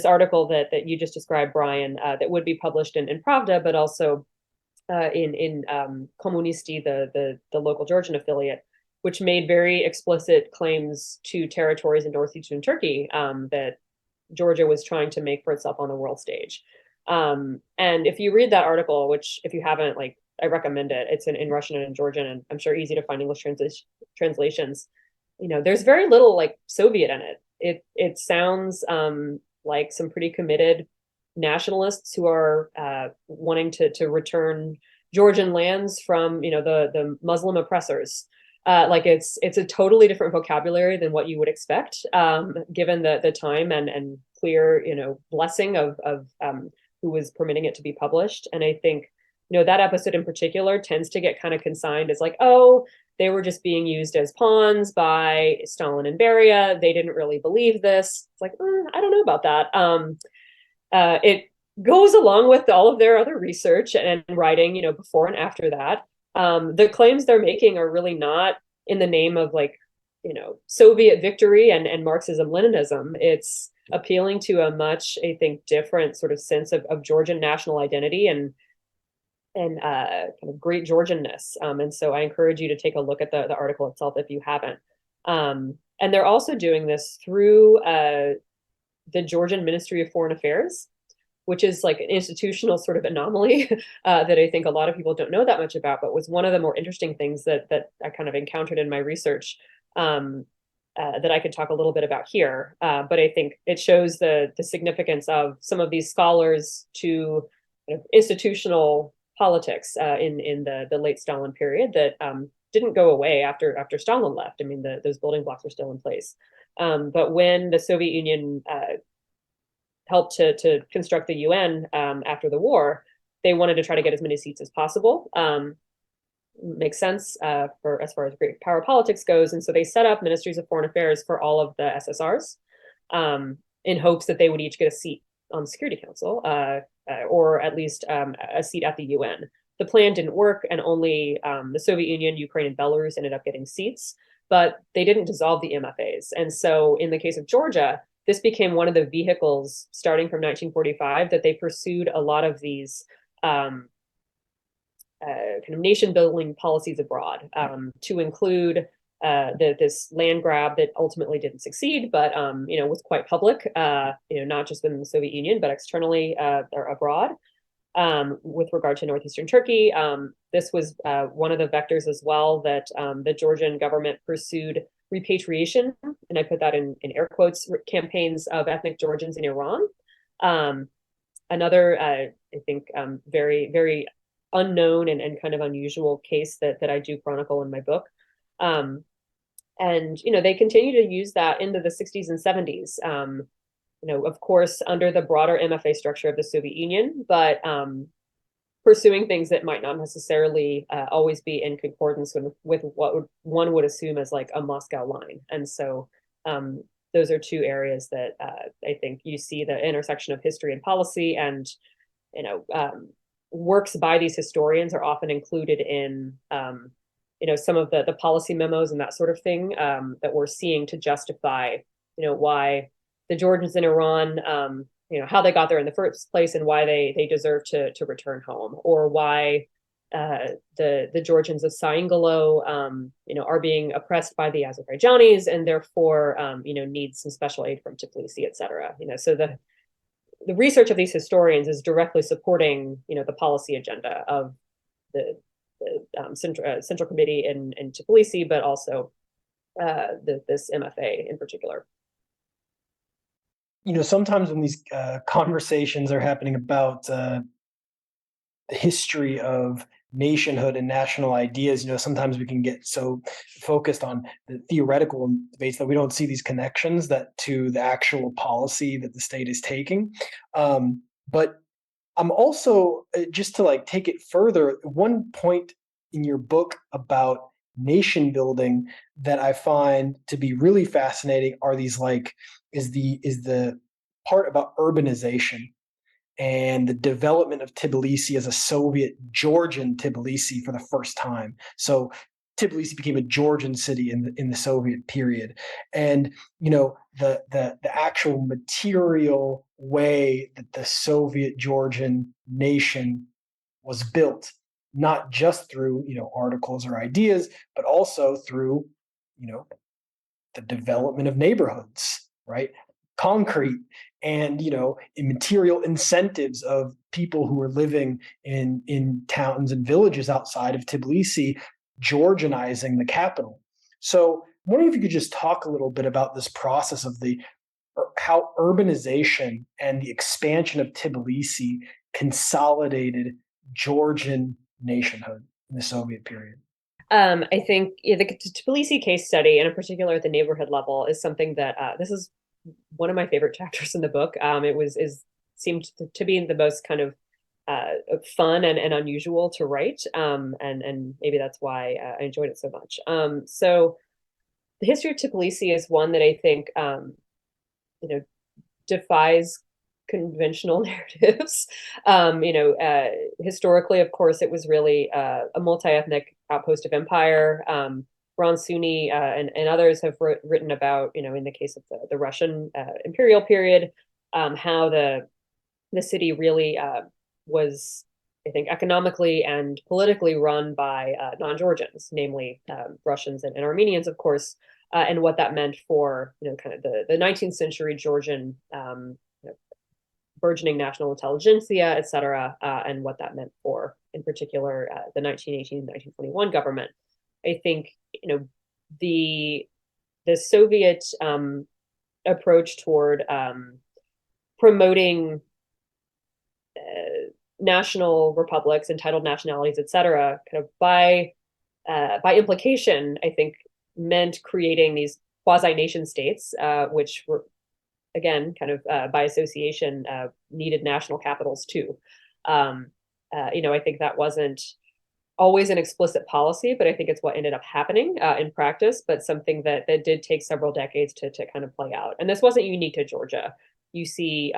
article that you just described, Brian, that would be published in Pravda, but also in Komunisti, the local Georgian affiliate, which made very explicit claims to territories in northeastern Turkey that Georgia was trying to make for itself on the world stage. And if you read that article, which if you haven't, I recommend it. It's in Russian and in Georgian, and I'm sure easy to find English translations. There's very little Soviet in it. It sounds like some pretty committed nationalists who are wanting to return Georgian lands from the Muslim oppressors. It's a totally different vocabulary than what you would expect, given the time and clear blessing of who was permitting it to be published. And I think that episode in particular tends to get kind of consigned as they were just being used as pawns by Stalin and Beria. They didn't really believe this. It's I don't know about that. It goes along with all of their other research and writing, before and after that. The claims they're making are really not in the name of Soviet victory and Marxism-Leninism. It's appealing to a much, I think, different sort of sense of Georgian national identity and kind of great Georgianness. And so I encourage you to take a look at the article itself if you haven't. And they're also doing this through the Georgian Ministry of Foreign Affairs, which is an institutional sort of anomaly that I think a lot of people don't know that much about, but was one of the more interesting things that I kind of encountered in my research that I could talk a little bit about here. But I think it shows the significance of some of these scholars to institutional politics in the late Stalin period that didn't go away after Stalin left. I mean, those building blocks are still in place. But when the Soviet Union helped to construct the UN after the war, they wanted to try to get as many seats as possible. Makes sense for as far as great power politics goes. And so they set up ministries of foreign affairs for all of the SSRs in hopes that they would each get a seat on the Security Council, or at least a seat at the UN. The plan didn't work, and only the Soviet Union, Ukraine, and Belarus ended up getting seats, but they didn't dissolve the MFAs. And so in the case of Georgia, this became one of the vehicles starting from 1945 that they pursued a lot of these kind of nation building policies abroad, to include this land grab that ultimately didn't succeed, but was quite public, not just within the Soviet Union, but externally or abroad. With regard to northeastern Turkey, this was one of the vectors as well that the Georgian government pursued repatriation, and I put that in air quotes, campaigns of ethnic Georgians in Iran. Another, I think, very, very unknown and kind of unusual case that I do chronicle in my book. And, they continue to use that into the 60s and 70s, of course, under the broader MFA structure of the Soviet Union, but pursuing things that might not necessarily always be in concordance with what one would assume as like a Moscow line. And so those are two areas that I think you see the intersection of history and policy, and works by these historians are often included in some of the policy memos and that sort of thing that we're seeing to justify why the Georgians in Iran, how they got there in the first place and why they deserve to return home, or why the Georgians of Saingalo, are being oppressed by the Azerbaijanis and therefore, need some special aid from Tbilisi, et cetera. So the research of these historians is directly supporting, the policy agenda of the Central Committee in Tbilisi, but also this MFA in particular. Sometimes when these conversations are happening about the history of nationhood and national ideas, sometimes we can get so focused on the theoretical debates that we don't see these connections to the actual policy that the state is taking. But I'm also, just to take it further, one point in your book about nation building that I find to be really fascinating are these is the part about urbanization and the development of Tbilisi as a Soviet Georgian Tbilisi for the first time. So Tbilisi became a Georgian city in the Soviet period, and the actual material way that the Soviet Georgian nation was built, not just through articles or ideas, but also through the development of neighborhoods, right? Concrete and material incentives of people who were living in towns and villages outside of Tbilisi, Georgianizing the capital. So I'm wondering if you could just talk a little bit about this process of how urbanization and the expansion of Tbilisi consolidated Georgian nationhood in the Soviet period. I think the Tbilisi case study, and in particular at the neighborhood level, is something that this is one of my favorite chapters in the book. It seemed to be the most kind of fun and unusual to write, and maybe that's why I enjoyed it so much. So the history of Tbilisi is one that I think defies conventional narratives. Historically, of course, it was really a multi-ethnic outpost of empire. Bronsuni and others have written about, in the case of the Russian imperial period, how the city really was, I think, economically and politically run by non-Georgians, namely Russians and Armenians, of course, and what that meant for, kind of the 19th century Georgian burgeoning national intelligentsia, et cetera, and what that meant for, in particular, the 1918-1921 government. I think, the Soviet approach toward promoting national republics, entitled nationalities, et cetera, kind of by implication, I think, meant creating these quasi-nation states, which were, again, kind of by association, needed national capitals too. I think that wasn't always an explicit policy, but I think it's what ended up happening in practice, but something that did take several decades to kind of play out. And this wasn't unique to Georgia. You see,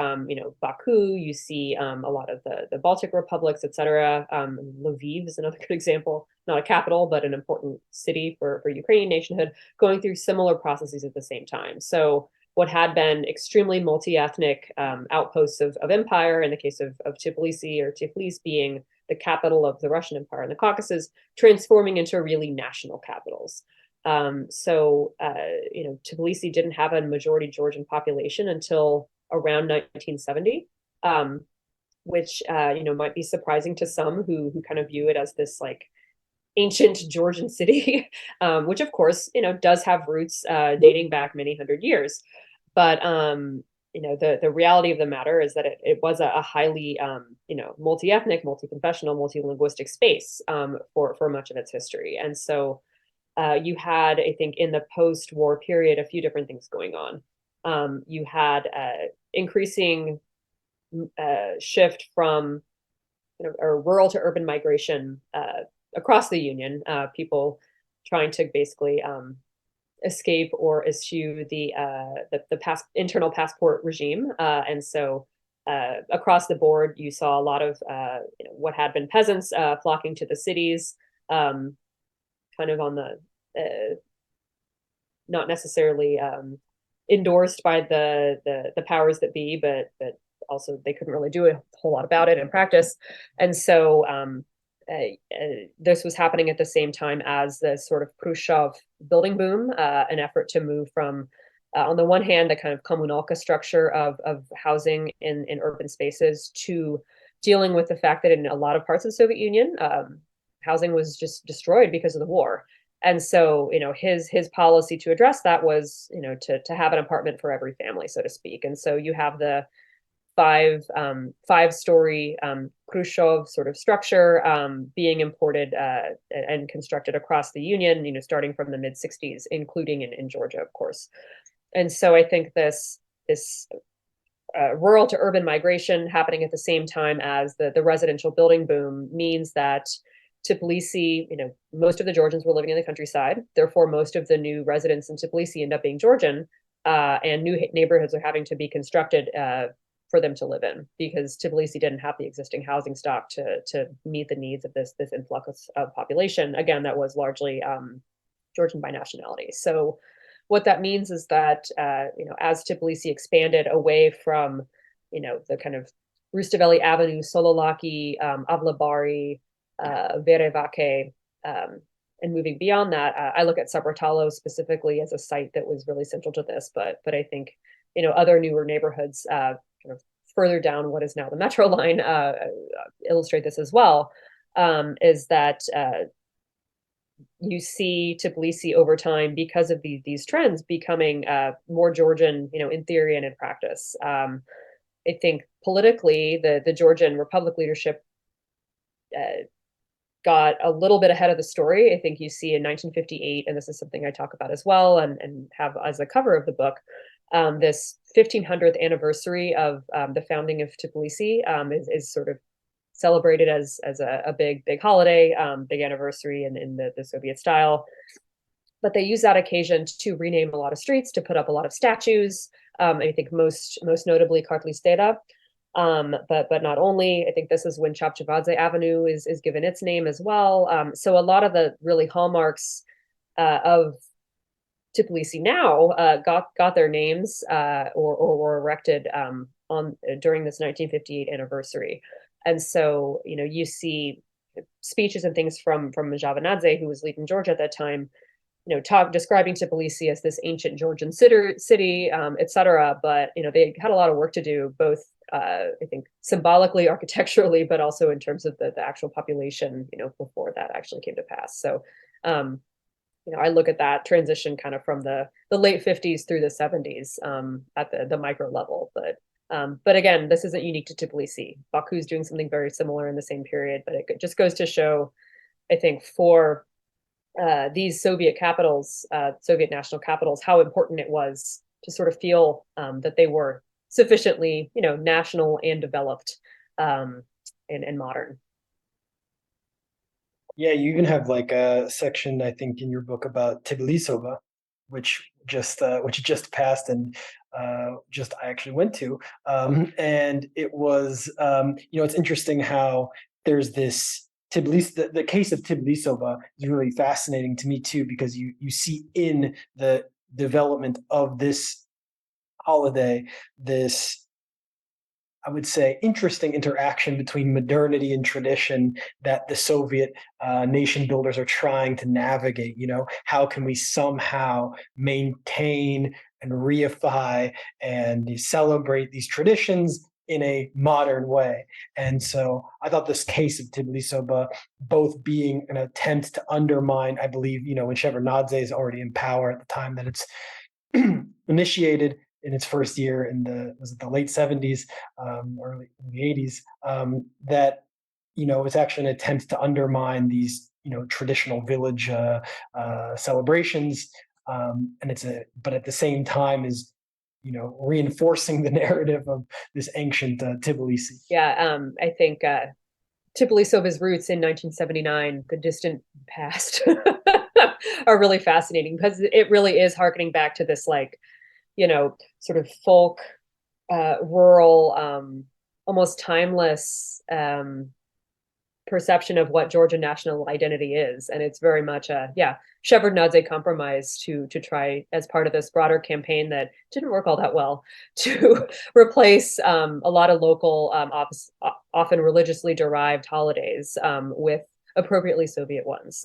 Baku, you see a lot of the Baltic republics, et cetera. Lviv is another good example, not a capital, but an important city for Ukrainian nationhood, going through similar processes at the same time. So what had been extremely multi-ethnic outposts of empire, in the case of Tbilisi or Tiflis being the capital of the Russian Empire in the Caucasus, transforming into really national capitals. Tbilisi didn't have a majority Georgian population until around 1970, which might be surprising to some who kind of view it as this like ancient Georgian city, which of course does have roots dating back many hundred years. But the reality of the matter is that it was a highly multi-ethnic, multi-confessional, multi-linguistic space for much of its history. And so you had, I think, in the post-war period, a few different things going on. You had increasing shift from rural to urban migration across the Union, people trying to basically escape or eschew the internal passport regime, and so across the board, you saw a lot of what had been peasants flocking to the cities, kind of on the not necessarily endorsed by the powers that be, but also they couldn't really do a whole lot about it in practice, and so. This was happening at the same time as the sort of Khrushchev building boom, an effort to move from, on the one hand, the kind of kommunalka structure of housing in urban spaces to dealing with the fact that in a lot of parts of the Soviet Union, housing was just destroyed because of the war. And so, his policy to address that was, to have an apartment for every family, so to speak. And so you have the five-story Khrushchev sort of structure being imported and constructed across the Union, starting from the mid-60s, including in Georgia, of course. And so I think this rural to urban migration happening at the same time as the residential building boom means that Tbilisi, most of the Georgians were living in the countryside. Therefore, most of the new residents in Tbilisi end up being Georgian, and new neighborhoods are having to be constructed for them to live in, because Tbilisi didn't have the existing housing stock to meet the needs of this influx of population. Again, that was largely Georgian by nationality. So what that means is that as Tbilisi expanded away from the kind of Rustaveli Avenue, Sololaki, Avlabari, Verevake, and moving beyond that, I look at Sabratalo specifically as a site that was really central to this. But I think other newer neighborhoods kind of further down what is now the metro line illustrate this as well, is that you see Tbilisi over time, because of these trends, becoming more Georgian, in theory and in practice. I think politically, the Georgian Republic leadership got a little bit ahead of the story. I think you see in 1958, and this is something I talk about as well and have as a cover of the book, this 1500th anniversary of the founding of Tbilisi is sort of celebrated as a big holiday, big anniversary in the Soviet style. But they use that occasion to rename a lot of streets, to put up a lot of statues. I think most notably Kartlistera. But not only. I think this is when Chavchavadze Avenue is given its name as well. So a lot of the really hallmarks of Tbilisi now got their names or were erected during this 1958 anniversary. And so, you see speeches and things from Javanadze, who was leading Georgia at that time, describing Tbilisi as this ancient Georgian city, et cetera. But, they had a lot of work to do, both, I think, symbolically, architecturally, but also in terms of the actual population, before that actually came to pass. So, I look at that transition kind of from the late 50s through the 70s at the micro level. But again, this isn't unique to Tbilisi. Baku's doing something very similar in the same period, but it just goes to show, I think, for these Soviet capitals, Soviet national capitals, how important it was to sort of feel that they were sufficiently, national and developed and modern. Yeah, you even have like a section, I think, in your book about Tbilisova, which just passed and just I actually went to, and it was it's interesting how there's this the case of Tbilisova is really fascinating to me too, because you see in the development of this holiday, this, I would say, interesting interaction between modernity and tradition that the Soviet nation builders are trying to navigate. How can we somehow maintain and reify and celebrate these traditions in a modern way? And so I thought this case of Tbilisi both being an attempt to undermine, I believe, when Shevardnadze is already in power at the time that it's initiated in its first year in the late 70s, early in the 80s, that it's actually an attempt to undermine these traditional village celebrations, but at the same time is reinforcing the narrative of this ancient Tbilisi. Yeah, I think Tbilisova's roots in 1979, the distant past, are really fascinating because it really is harkening back to this sort of folk, rural, almost timeless perception of what Georgian national identity is. And it's very much Shevardnadze compromise to try, as part of this broader campaign that didn't work all that well, to replace a lot of local, often religiously derived holidays with appropriately Soviet ones.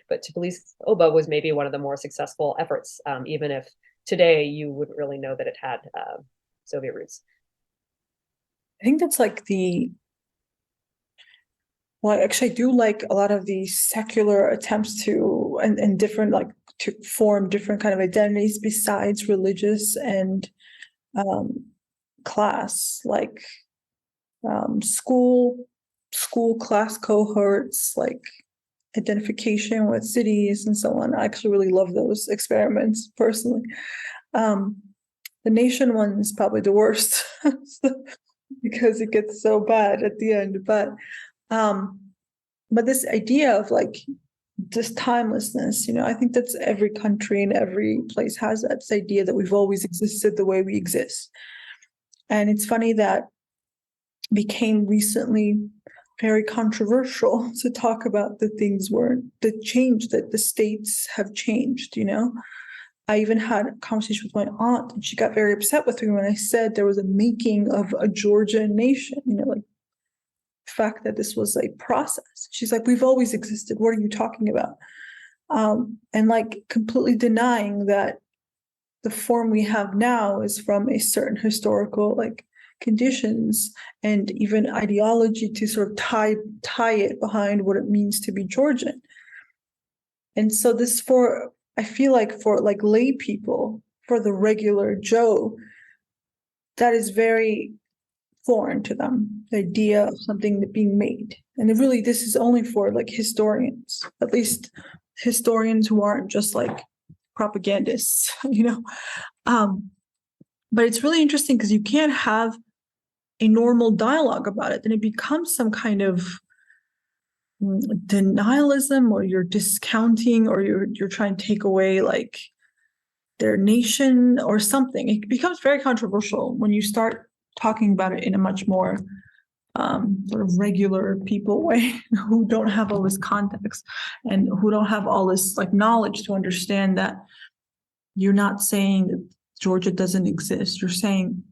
But Tbilisi Oba was maybe one of the more successful efforts, even if today you wouldn't really know that it had Soviet roots. I think that's well, actually, I do like a lot of the secular attempts to and different to form different kind of identities besides religious and class, like school class cohorts, like identification with cities and so on. I actually really love those experiments personally. The nation one is probably the worst because it gets so bad at the end. But this idea of this timelessness, I think that's every country and every place has that this idea that we've always existed the way we exist. And it's funny that became recently very controversial to talk about the things that changed, that the states have changed, I even had a conversation with my aunt, and she got very upset with me when I said there was a making of a Georgian nation, the fact that this was a process. She's like, we've always existed. What are you talking about? And completely denying that the form we have now is from a certain historical conditions and even ideology to sort of tie it behind what it means to be Georgian. And so I feel for lay people, for the regular Joe, that is very foreign to them, the idea of something that being made. And this is only for historians, at least historians who aren't just propagandists, but it's really interesting because you can't have a normal dialogue about it, then it becomes some kind of denialism, or you're discounting, or you're trying to take away their nation or something. It becomes very controversial when you start talking about it in a much more sort of regular people way, who don't have all this context and who don't have all this knowledge to understand that you're not saying that Georgia doesn't exist. You're saying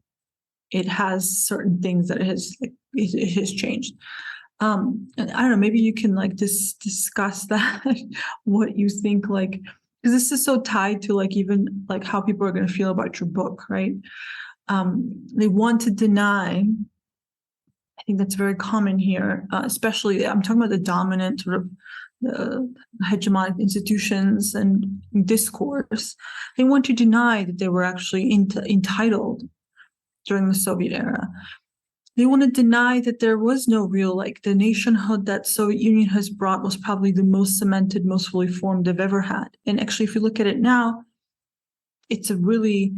it has certain things that it has changed. And I don't know, maybe you can discuss that, what you think, because this is so tied to even how people are going to feel about your book, right? They want to deny. I think that's very common here, especially I'm talking about the dominant sort of hegemonic institutions and discourse. They want to deny that they were actually entitled during the Soviet era. They want to deny that there was no real, the nationhood that Soviet Union has brought was probably the most cemented, most fully formed they've ever had. And actually, if you look at it now, it's a really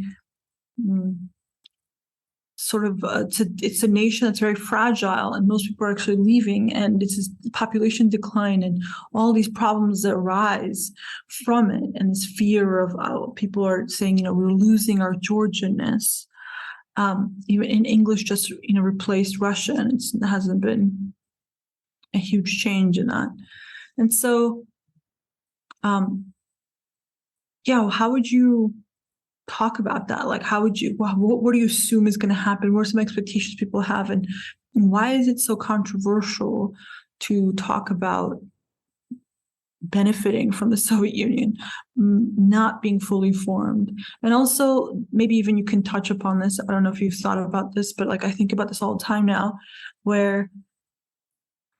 it's a nation that's very fragile, and most people are actually leaving, and it's this population decline and all these problems that arise from it, and this fear of people are saying, we're losing our Georgianness. Even in English just replaced Russian. It hasn't been a huge change in that. And so how would you talk about that? Like, how would you, what do you assume is going to happen? What are some expectations people have? And why is it so controversial to talk about benefiting from the Soviet Union not being fully formed? And also, maybe even you can touch upon this. I don't know if you've thought about this, but like I think about this all the time now, where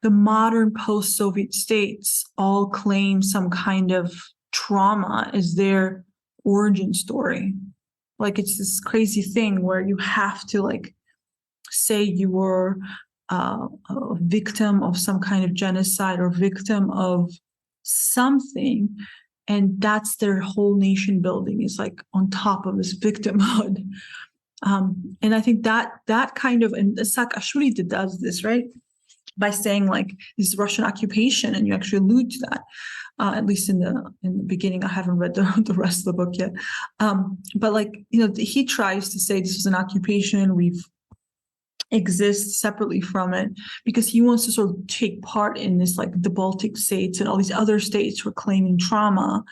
the modern post-Soviet states all claim some kind of trauma as their origin story. Like it's this crazy thing where you have to like say you were a victim of some kind of genocide or victim of something, and that's their whole nation building is like on top of this victimhood. And I think that kind of, and Saakashvili does this, right? By saying like this is Russian occupation, and you actually allude to that, at least in the beginning. I haven't read the rest of the book yet, but like he tries to say this is an occupation. We've exist separately from it because he wants to sort of take part in this, like the Baltic states and all these other states who are claiming trauma,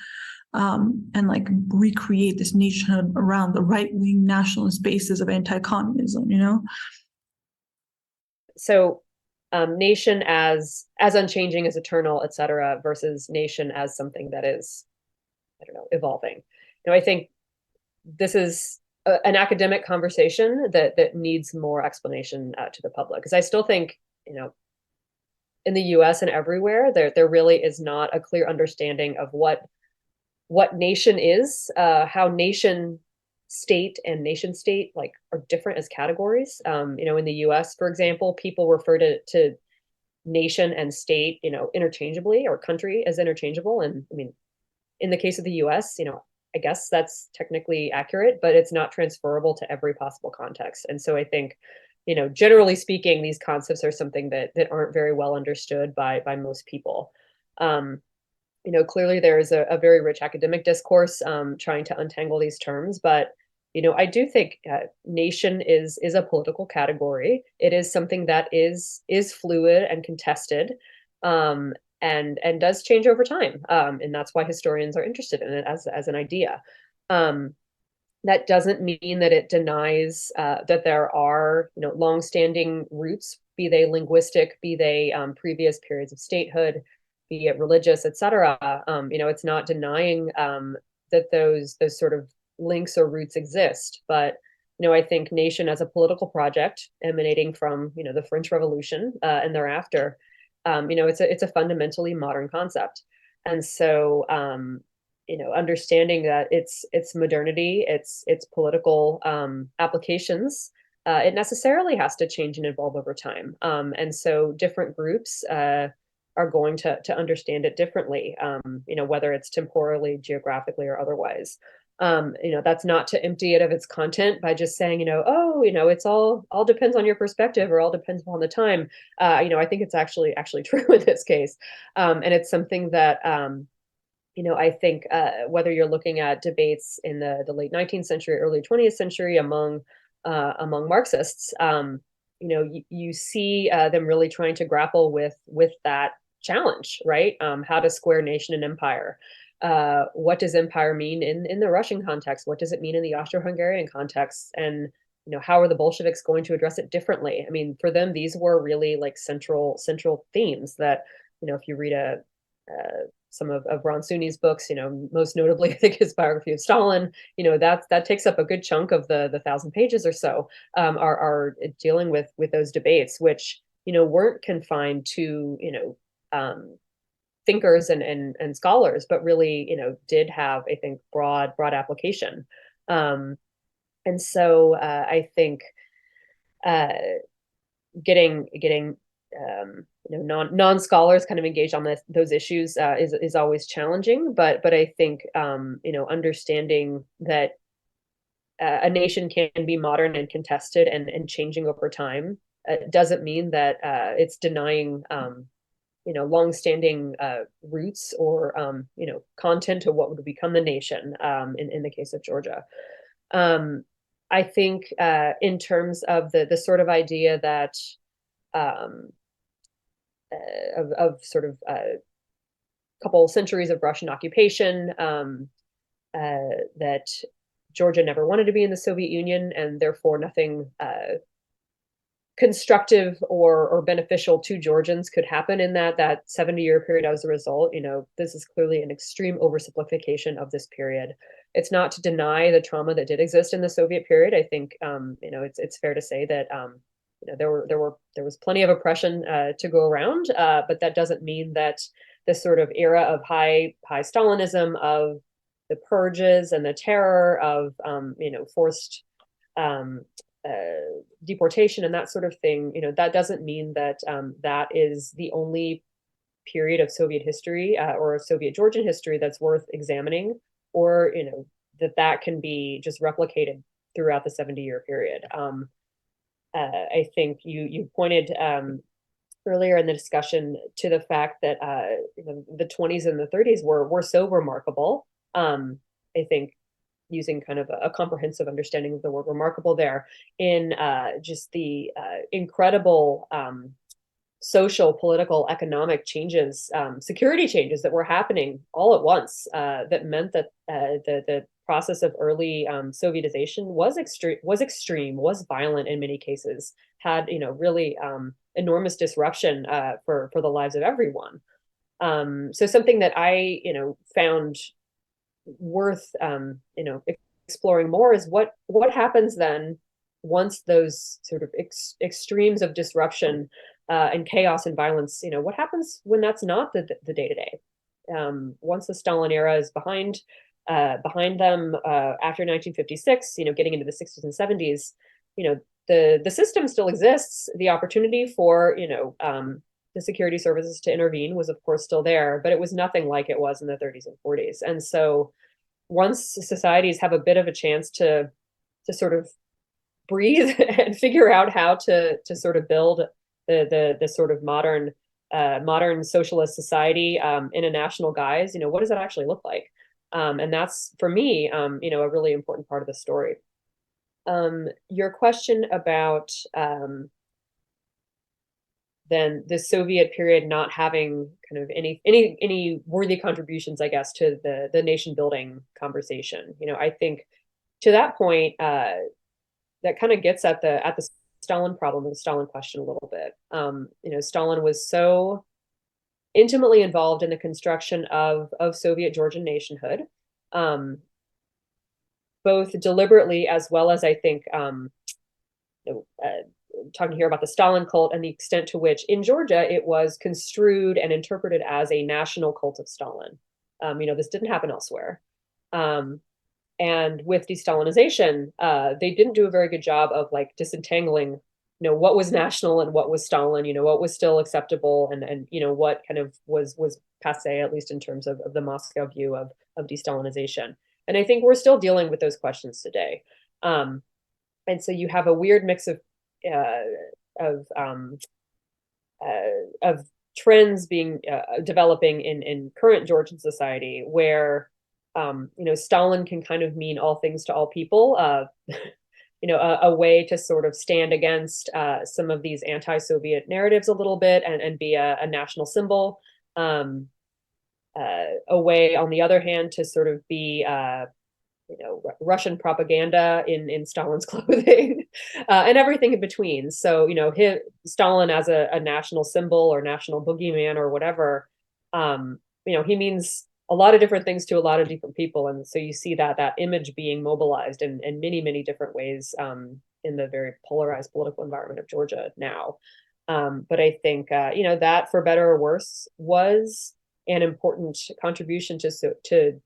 and like recreate this nationhood around the right-wing nationalist basis of anti-communism. So nation as unchanging, as eternal, etc., versus nation as something that is, I don't know, evolving. I think this is an academic conversation that needs more explanation to the public, because I still think in the U.S. and everywhere there really is not a clear understanding of what nation is, how nation state and nation state like are different as categories. In the US, for example, people refer to nation and state, interchangeably, or country as interchangeable. And I mean, in the case of the US, I guess that's technically accurate, but it's not transferable to every possible context. And so I think, generally speaking, these concepts are something that aren't very well understood by most people. Clearly there is a very rich academic discourse trying to untangle these terms, but I do think nation is a political category. It is something that is fluid and contested, and does change over time, and that's why historians are interested in it as an idea. That doesn't mean that it denies that there are longstanding roots, be they linguistic, be they previous periods of statehood, be it religious, etc. It's not denying that those sort of links or roots exist, but I think nation as a political project emanating from the French Revolution and thereafter, it's a fundamentally modern concept. And so understanding that its modernity, its political applications, it necessarily has to change and evolve over time, and so different groups are going to understand it differently, whether it's temporally, geographically, or otherwise. That's not to empty it of its content by just saying, it's all depends on your perspective, or all depends upon the time. I think it's actually true in this case. And it's something that, I think whether you're looking at debates in the late 19th century, early 20th century among Marxists, you see them really trying to grapple with that challenge, right? How to square nation and empire. What does empire mean in the Russian context? What does it mean in the Austro-Hungarian context? And how are the Bolsheviks going to address it differently? I mean, for them, these were really like central themes that if you read some of Ransuni's books, most notably I think his biography of Stalin, that takes up a good chunk of the 1,000 pages or so, are dealing with those debates, which weren't confined to thinkers and scholars, but really did have, I think, broad application. And so I think getting non-scholars kind of engaged on those issues is always challenging, but I think understanding that a nation can be modern and contested and changing over time doesn't mean that it's denying longstanding roots or content of what would become the nation in the case of Georgia. I think in terms of the sort of idea that of sort of a couple centuries of Russian occupation, that Georgia never wanted to be in the Soviet Union, and therefore nothing constructive or beneficial to Georgians could happen in that 70-year period as a result. This is clearly an extreme oversimplification of this period. It's not to deny the trauma that did exist in the Soviet period. I think it's fair to say that there was plenty of oppression to go around, but that doesn't mean that this sort of era of high Stalinism, of the purges and the terror of forced deportation and that sort of thing, that doesn't mean that that is the only period of Soviet history or Soviet Georgian history that's worth examining, or that can be just replicated throughout the 70-year period. I think you pointed earlier in the discussion to the fact that the 20s and the 30s were so remarkable. I think using kind of a comprehensive understanding of the word remarkable there in just the incredible social, political, economic changes, security changes that were happening all at once, that meant that the process of early Sovietization was extreme, was violent in many cases, had really enormous disruption for the lives of everyone. So something that I found worth exploring more is what happens then once those sort of extremes of disruption and chaos and violence, what happens when that's not the day-to-day. Once the Stalin era is behind them after 1956, getting into the 60s and 70s, the system still exists. The opportunity for the security services to intervene was, of course, still there, but it was nothing like it was in the 30s and 40s. And so once societies have a bit of a chance to sort of breathe and figure out how to sort of build the sort of modern socialist society in a national guise, what does that actually look like? And that's, for me, a really important part of the story. Your question about then the Soviet period not having kind of any worthy contributions, I guess, to the nation building conversation. I think to that point, that kind of gets at the Stalin problem, the Stalin question a little bit. Stalin was so intimately involved in the construction of Soviet Georgian nationhood, both deliberately as well as, I think, talking here about the Stalin cult and the extent to which in Georgia it was construed and interpreted as a national cult of Stalin. This didn't happen elsewhere. And with de-Stalinization, they didn't do a very good job of disentangling, what was national and what was Stalin, what was still acceptable and what kind of was passe, at least in terms of the Moscow view of de-Stalinization. And I think we're still dealing with those questions today. And so you have a weird mix of trends being developing in current Georgian society, where Stalin can kind of mean all things to all people, a way to sort of stand against some of these anti-Soviet narratives a little bit and be a national symbol, a way, on the other hand, to sort of be Russian propaganda in Stalin's clothing, and everything in between. So, Stalin as a national symbol or national boogeyman or whatever, he means a lot of different things to a lot of different people. And so you see that image being mobilized in many, many different ways in the very polarized political environment of Georgia now. But I think, that, for better or worse, was an important contribution to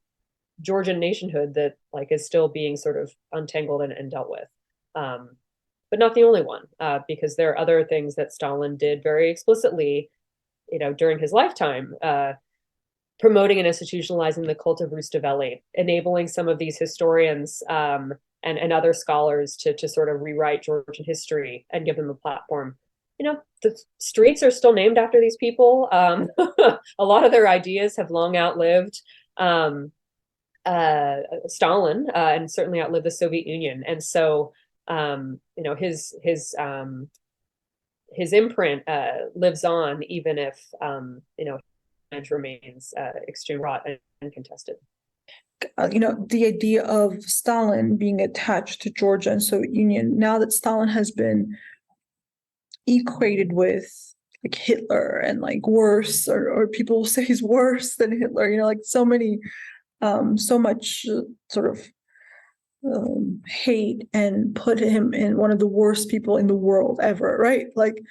Georgian nationhood that is still being sort of untangled and dealt with, but not the only one, because there are other things that Stalin did very explicitly, during his lifetime, promoting and institutionalizing the cult of Rustaveli, enabling some of these historians and other scholars to sort of rewrite Georgian history and give them a platform. The streets are still named after these people. A lot of their ideas have long outlived Stalin, and certainly outlived the Soviet Union. And so, his imprint lives on, even if, it remains extremely raw and contested. the idea of Stalin being attached to Georgia and Soviet Union, now that Stalin has been equated with like Hitler and like worse, or people say he's worse than Hitler, like so much sort of hate, and put him in one of the worst people in the world ever, right? Like,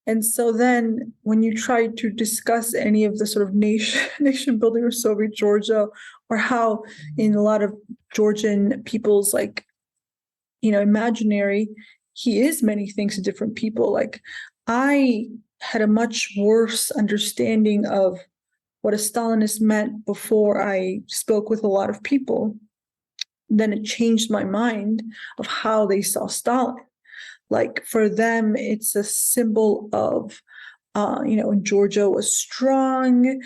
and so then when you try to discuss any of the sort of nation building of Soviet Georgia, or how in a lot of Georgian people's like, imaginary, he is many things to different people. Like, I had a much worse understanding of what a Stalinist meant before I spoke with a lot of people. Then it changed my mind of how they saw Stalin. Like, for them, it's a symbol of, Georgia was strong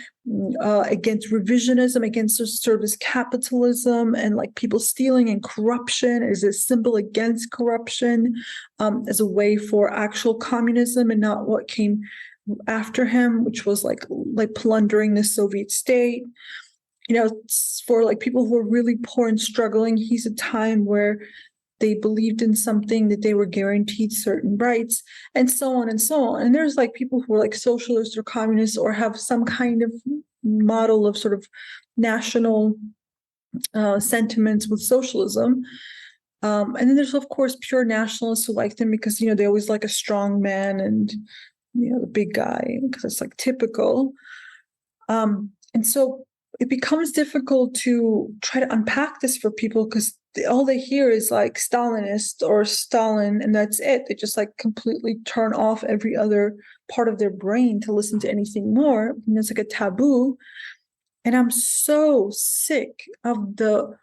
against revisionism, against service capitalism, and like people stealing and corruption is a symbol against corruption, as a way for actual communism and not what came after him, which was like plundering the Soviet state. For like people who are really poor and struggling, he's a time where they believed in something, that they were guaranteed certain rights, and so on and so on. And there's like people who are like socialists or communists, or have some kind of model of sort of national sentiments with socialism. And then there's, of course, pure nationalists who like them because, they always like a strong man and, the big guy, because it's like typical. And so it becomes difficult to try to unpack this for people, because all they hear is like Stalinist or Stalin, and that's it. They just like completely turn off every other part of their brain to listen to anything more. And it's like a taboo. And I'm so sick of the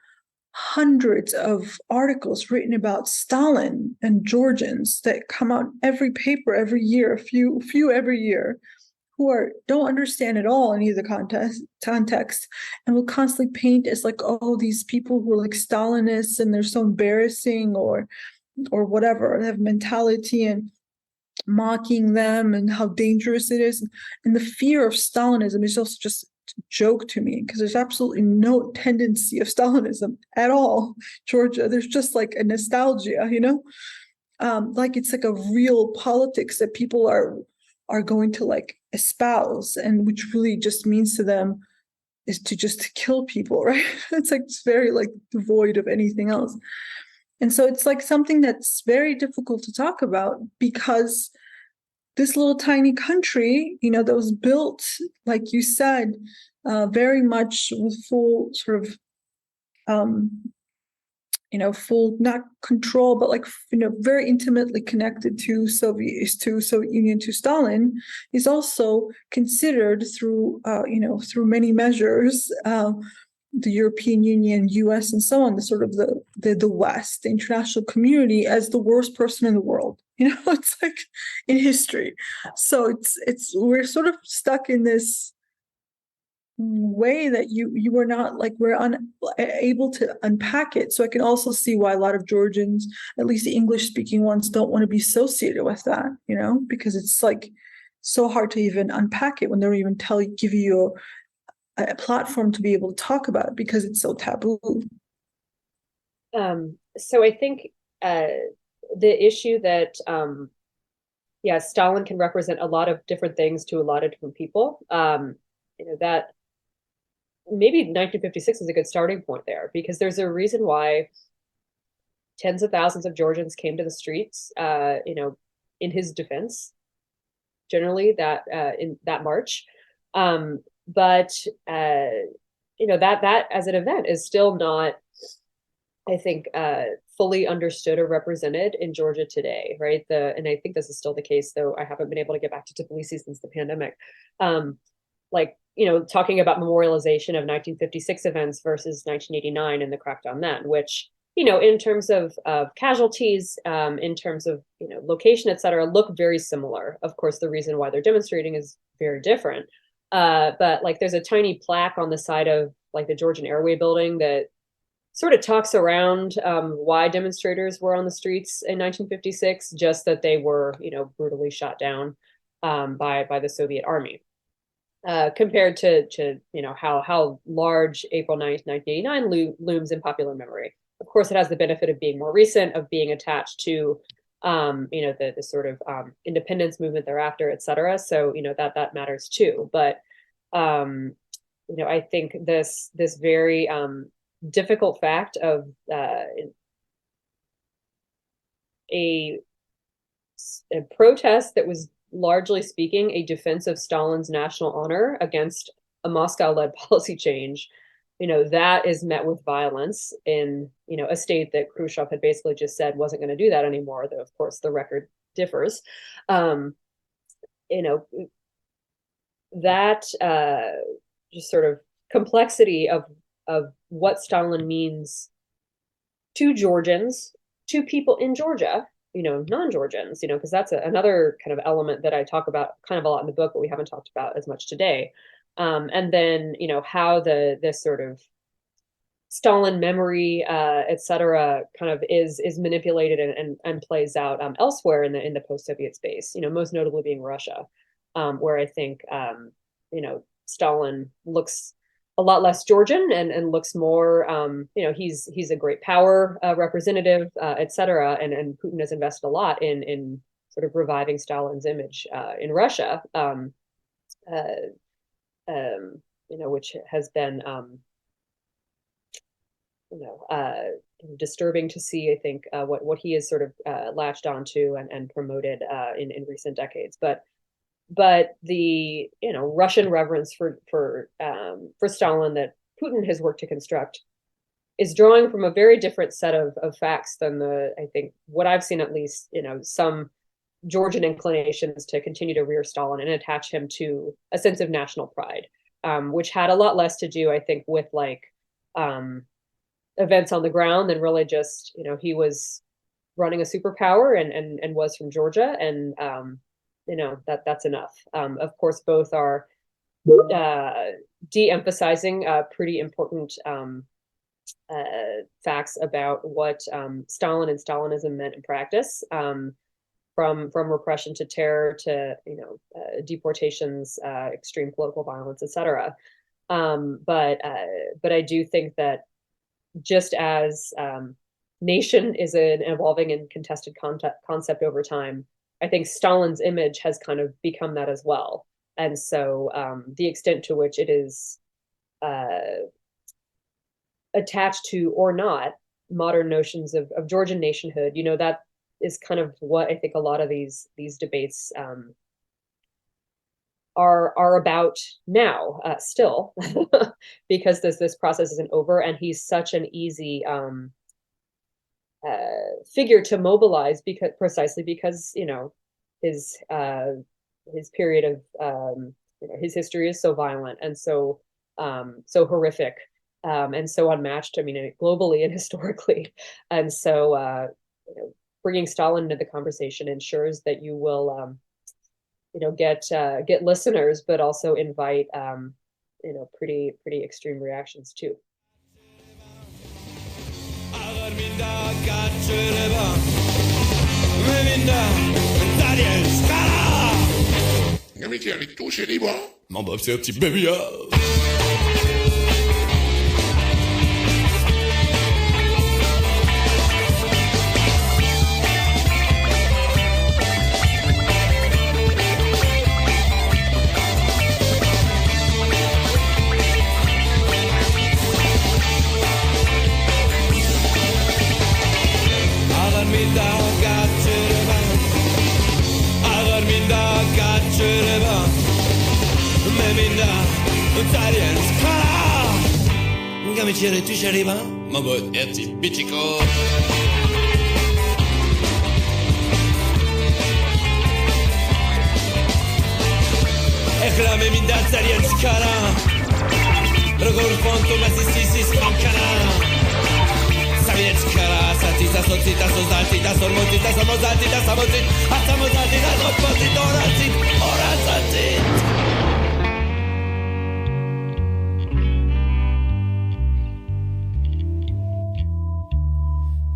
hundreds of articles written about Stalin and Georgians that come out every paper every year, a few every year, who don't understand at all any of the context, and will constantly paint as like, oh, these people who are like Stalinists and they're so embarrassing, or whatever, they have mentality, and mocking them and how dangerous it is. And the fear of Stalinism is also just a joke to me, because there's absolutely no tendency of Stalinism at all, Georgia. There's just like a nostalgia, like it's like a real politics that people are going to like espouse, and which really just means to them is to just kill people, right? It's like, it's very like devoid of anything else. And so it's like something that's very difficult to talk about, because this little tiny country, that was built, like you said, very much with full sort of full, not control, but like, very intimately connected to Soviet Union, to Stalin, is also considered through many measures, the European Union, US, and so on, the sort of the West, the international community, as the worst person in the world. It's like in history. So we're sort of stuck in this way that you were not like, we're unable to unpack it. So I can also see why a lot of Georgians, at least the English speaking ones, don't want to be associated with that, because it's like so hard to even unpack it when they don't even give you a platform to be able to talk about it, because it's so taboo. So I think the issue that Stalin can represent a lot of different things to a lot of different people. That maybe 1956 is a good starting point there, because there's a reason why tens of thousands of Georgians came to the streets, in his defense, generally in that march. But that as an event is still not, I think, fully understood or represented in Georgia today, right? And I think this is still the case, though I haven't been able to get back to Tbilisi since the pandemic. Talking about memorialization of 1956 events versus 1989 and the crackdown then, which, in terms of casualties, in terms of, location, et cetera, look very similar. Of course, the reason why they're demonstrating is very different. But like, there's a tiny plaque on the side of like the Georgian Airway building that sort of talks around why demonstrators were on the streets in 1956, just that they were, brutally shot down by the Soviet army. compared to how large April 9th, 1989 looms in popular memory. Of course, it has the benefit of being more recent, of being attached to the sort of independence movement thereafter, et cetera. So that matters too. But I think this very difficult fact of a protest that was largely speaking a defense of Stalin's national honor against a Moscow-led policy change, that is met with violence in a state that Khrushchev had basically just said wasn't going to do that anymore, though of course the record differs. That just sort of complexity of what Stalin means to Georgians, to people in Georgia, non-Georgians, because that's another kind of element that I talk about kind of a lot in the book, but we haven't talked about as much today. And then, how this sort of Stalin memory, et cetera, kind of is manipulated and plays out elsewhere in the post-Soviet space, most notably being Russia, where I think, Stalin looks a lot less Georgian and looks more, he's a great power representative, et cetera. And Putin has invested a lot in sort of reviving Stalin's image in Russia, which has been, disturbing to see, I think, what he has sort of latched onto and promoted in recent decades. But the Russian reverence for Stalin that Putin has worked to construct is drawing from a very different set of facts than I think what I've seen, at least, some Georgian inclinations to continue to rear Stalin and attach him to a sense of national pride, which had a lot less to do, I think, with events on the ground than really just, he was running a superpower and was from Georgia, and that's enough. Of course, both are de-emphasizing pretty important facts about what Stalin and Stalinism meant in practice, from repression to terror to deportations, extreme political violence, etc. But I do think that just as nation is an evolving and contested concept over time, I think Stalin's image has kind of become that as well. And so the extent to which it is attached to or not modern notions of Georgian nationhood, that is kind of what I think a lot of these debates are about now, still, because this process isn't over, and he's such an easy figure to mobilize precisely because his period of his history is so violent and so horrific, and so unmatched. I mean, globally and historically, and so bringing Stalin into the conversation ensures that you will get listeners, but also invite pretty extreme reactions too. Mon Bob, c'est un petit baby. Tu j'arriva, ma bonne erti bitiko. Ekrame min da tsarian skara. Rogor fonto ma si spankana. Saviet skara, satita sotita sozatita sormotita samozatita samozit, asamozatita sormotita orazatit.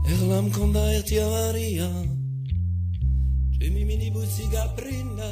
Erlam konda erti avaria, ce mi mini busiga prinda.